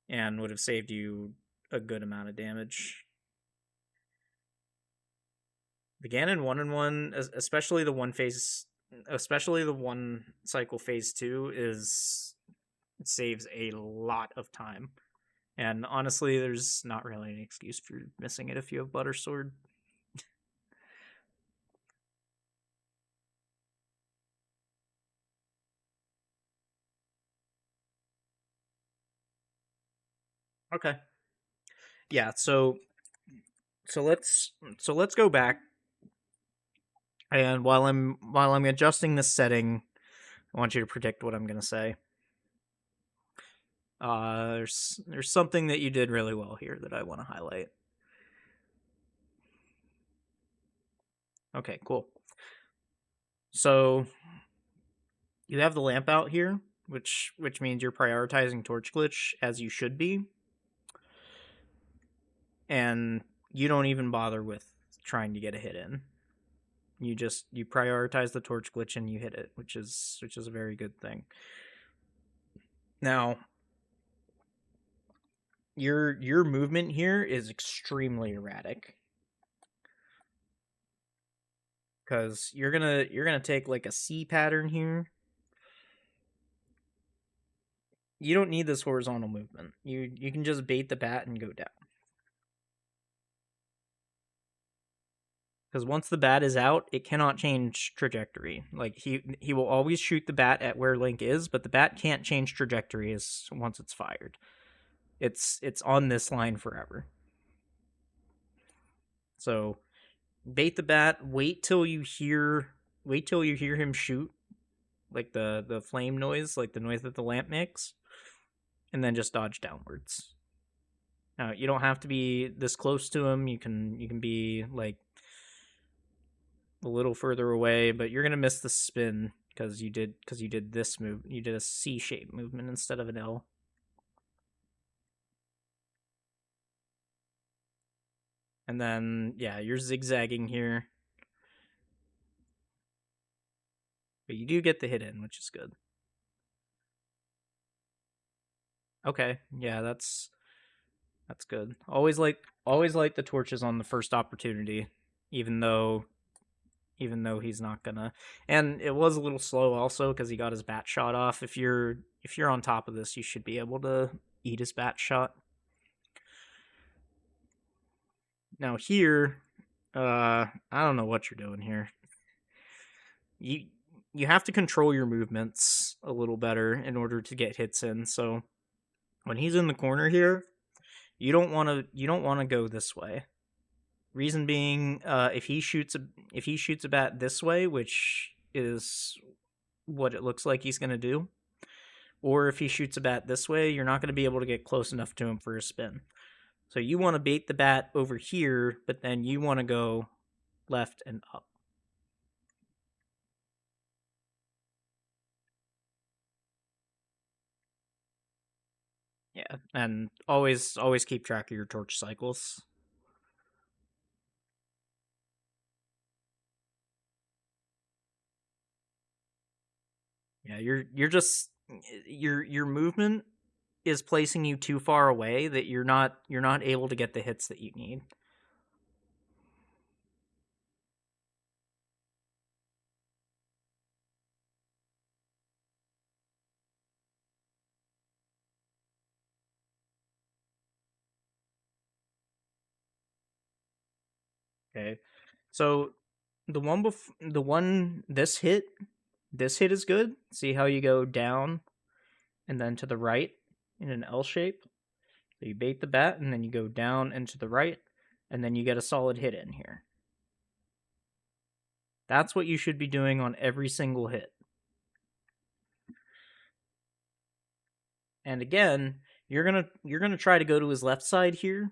and would have saved you a good amount of damage. The Ganon 1-in-1, especially the one cycle phase 2, it saves a lot of time. And honestly, there's not really an excuse for missing it if you have Butter Sword. Okay. Yeah, so let's go back, and while I'm adjusting this setting, I want you to predict what I'm going to say. There's something that you did really well here that I want to highlight. Okay, cool. So you have the lamp out here, which means you're prioritizing Torch Glitch as you should be, and you don't even bother with trying to get a hit in. You prioritize the Torch Glitch and you hit it, which is a very good thing. Now, your movement here is extremely erratic, because you're gonna take like a C pattern here. You don't need this horizontal movement. You can just bait the bat and go down. Because once the bat is out, it cannot change trajectory. Like he will always shoot the bat at where Link is, but the bat can't change trajectory once it's fired. It's on this line forever. So bait the bat, wait till you hear him shoot, like the flame noise, like the noise that the lamp makes, and then just dodge downwards. Now you don't have to be this close to him. You can be like a little further away, but you're gonna miss the spin because you did this move. You did a C shape movement instead of an L. And then yeah, you're zigzagging here, but you do get the hit in, which is good. Okay, yeah, that's good. Always like the torches on the first opportunity, even though even though he's not gonna. And it was a little slow also because he got his bat shot off. If you're on top of this, you should be able to eat his bat shot. Now here, I don't know what you're doing here. You you have to control your movements a little better in order to get hits in. So when he's in the corner here, you don't want to go this way. Reason being, if he shoots a bat this way, which is what it looks like he's gonna do, or if he shoots a bat this way, you're not going to be able to get close enough to him for a spin. So you want to bait the bat over here, but then you want to go left and up. Yeah, and always keep track of your torch cycles. Yeah, your movement is placing you too far away that you're not able to get the hits that you need. Okay. So the one this hit is good. See how you go down and then to the right in an L shape. So you bait the bat and then you go down and to the right, and then you get a solid hit in here. That's what you should be doing on every single hit. And again, you're gonna try to go to his left side here,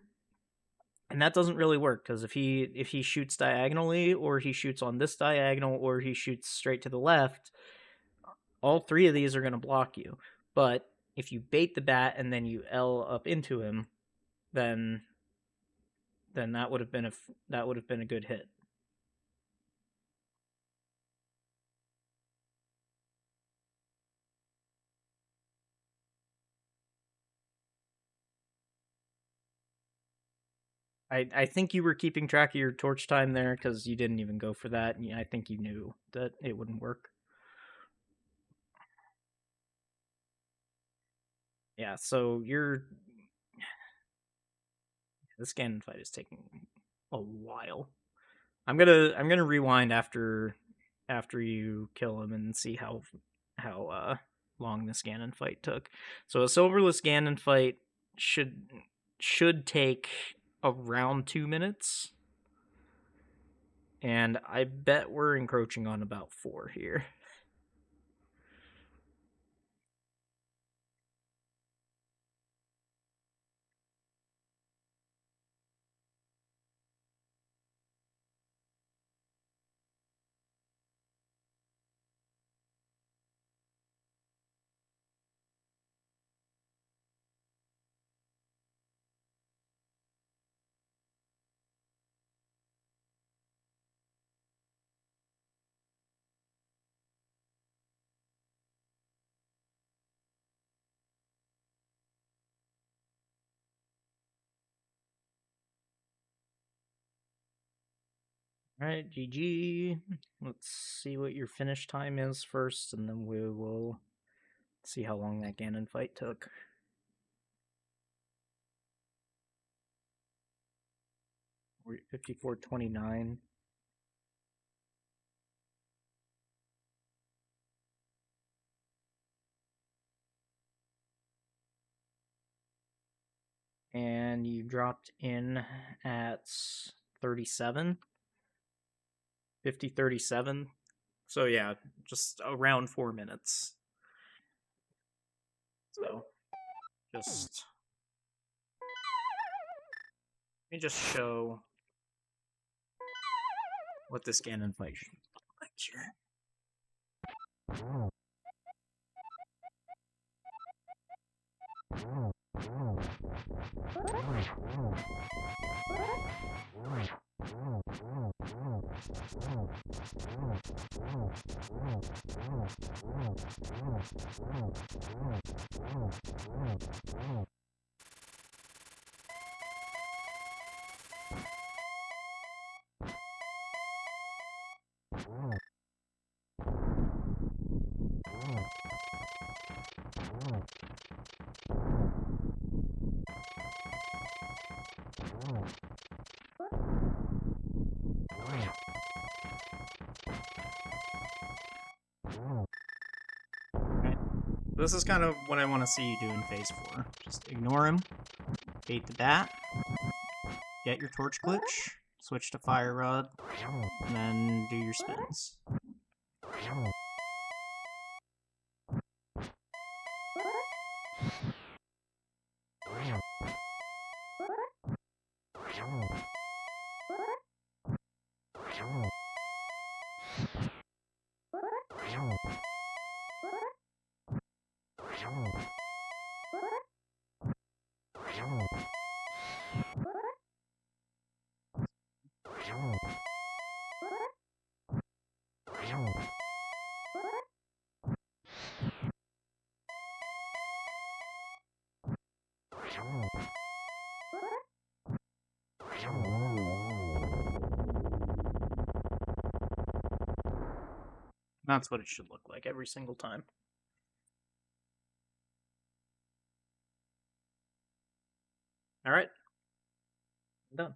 and that doesn't really work because if he shoots diagonally, or he shoots on this diagonal, or he shoots straight to the left, all three of these are gonna block you. But if you bait the bat and then you L up into him, then that would have been a good hit. I think you were keeping track of your torch time there because you didn't even go for that. And I think you knew that it wouldn't work. Yeah, so this Ganon fight is taking a while. I'm gonna rewind after you kill him and see how long this Ganon fight took. So a silverless Ganon fight should take around 2 minutes. And I bet we're encroaching on about 4 here. All right, GG. Let's see what your finish time is first, and then we will see how long that Ganon fight took. 54:29. And you dropped in at 37. 50:37. So yeah, just around 4 minutes. So just me just show what the scan and fight should look like here. This is kind of what I want to see you do in phase 4. Just ignore him, bait the bat, get your torch glitch, switch to fire rod, and then do your spins. That's what it should look like every single time. All right, I'm done.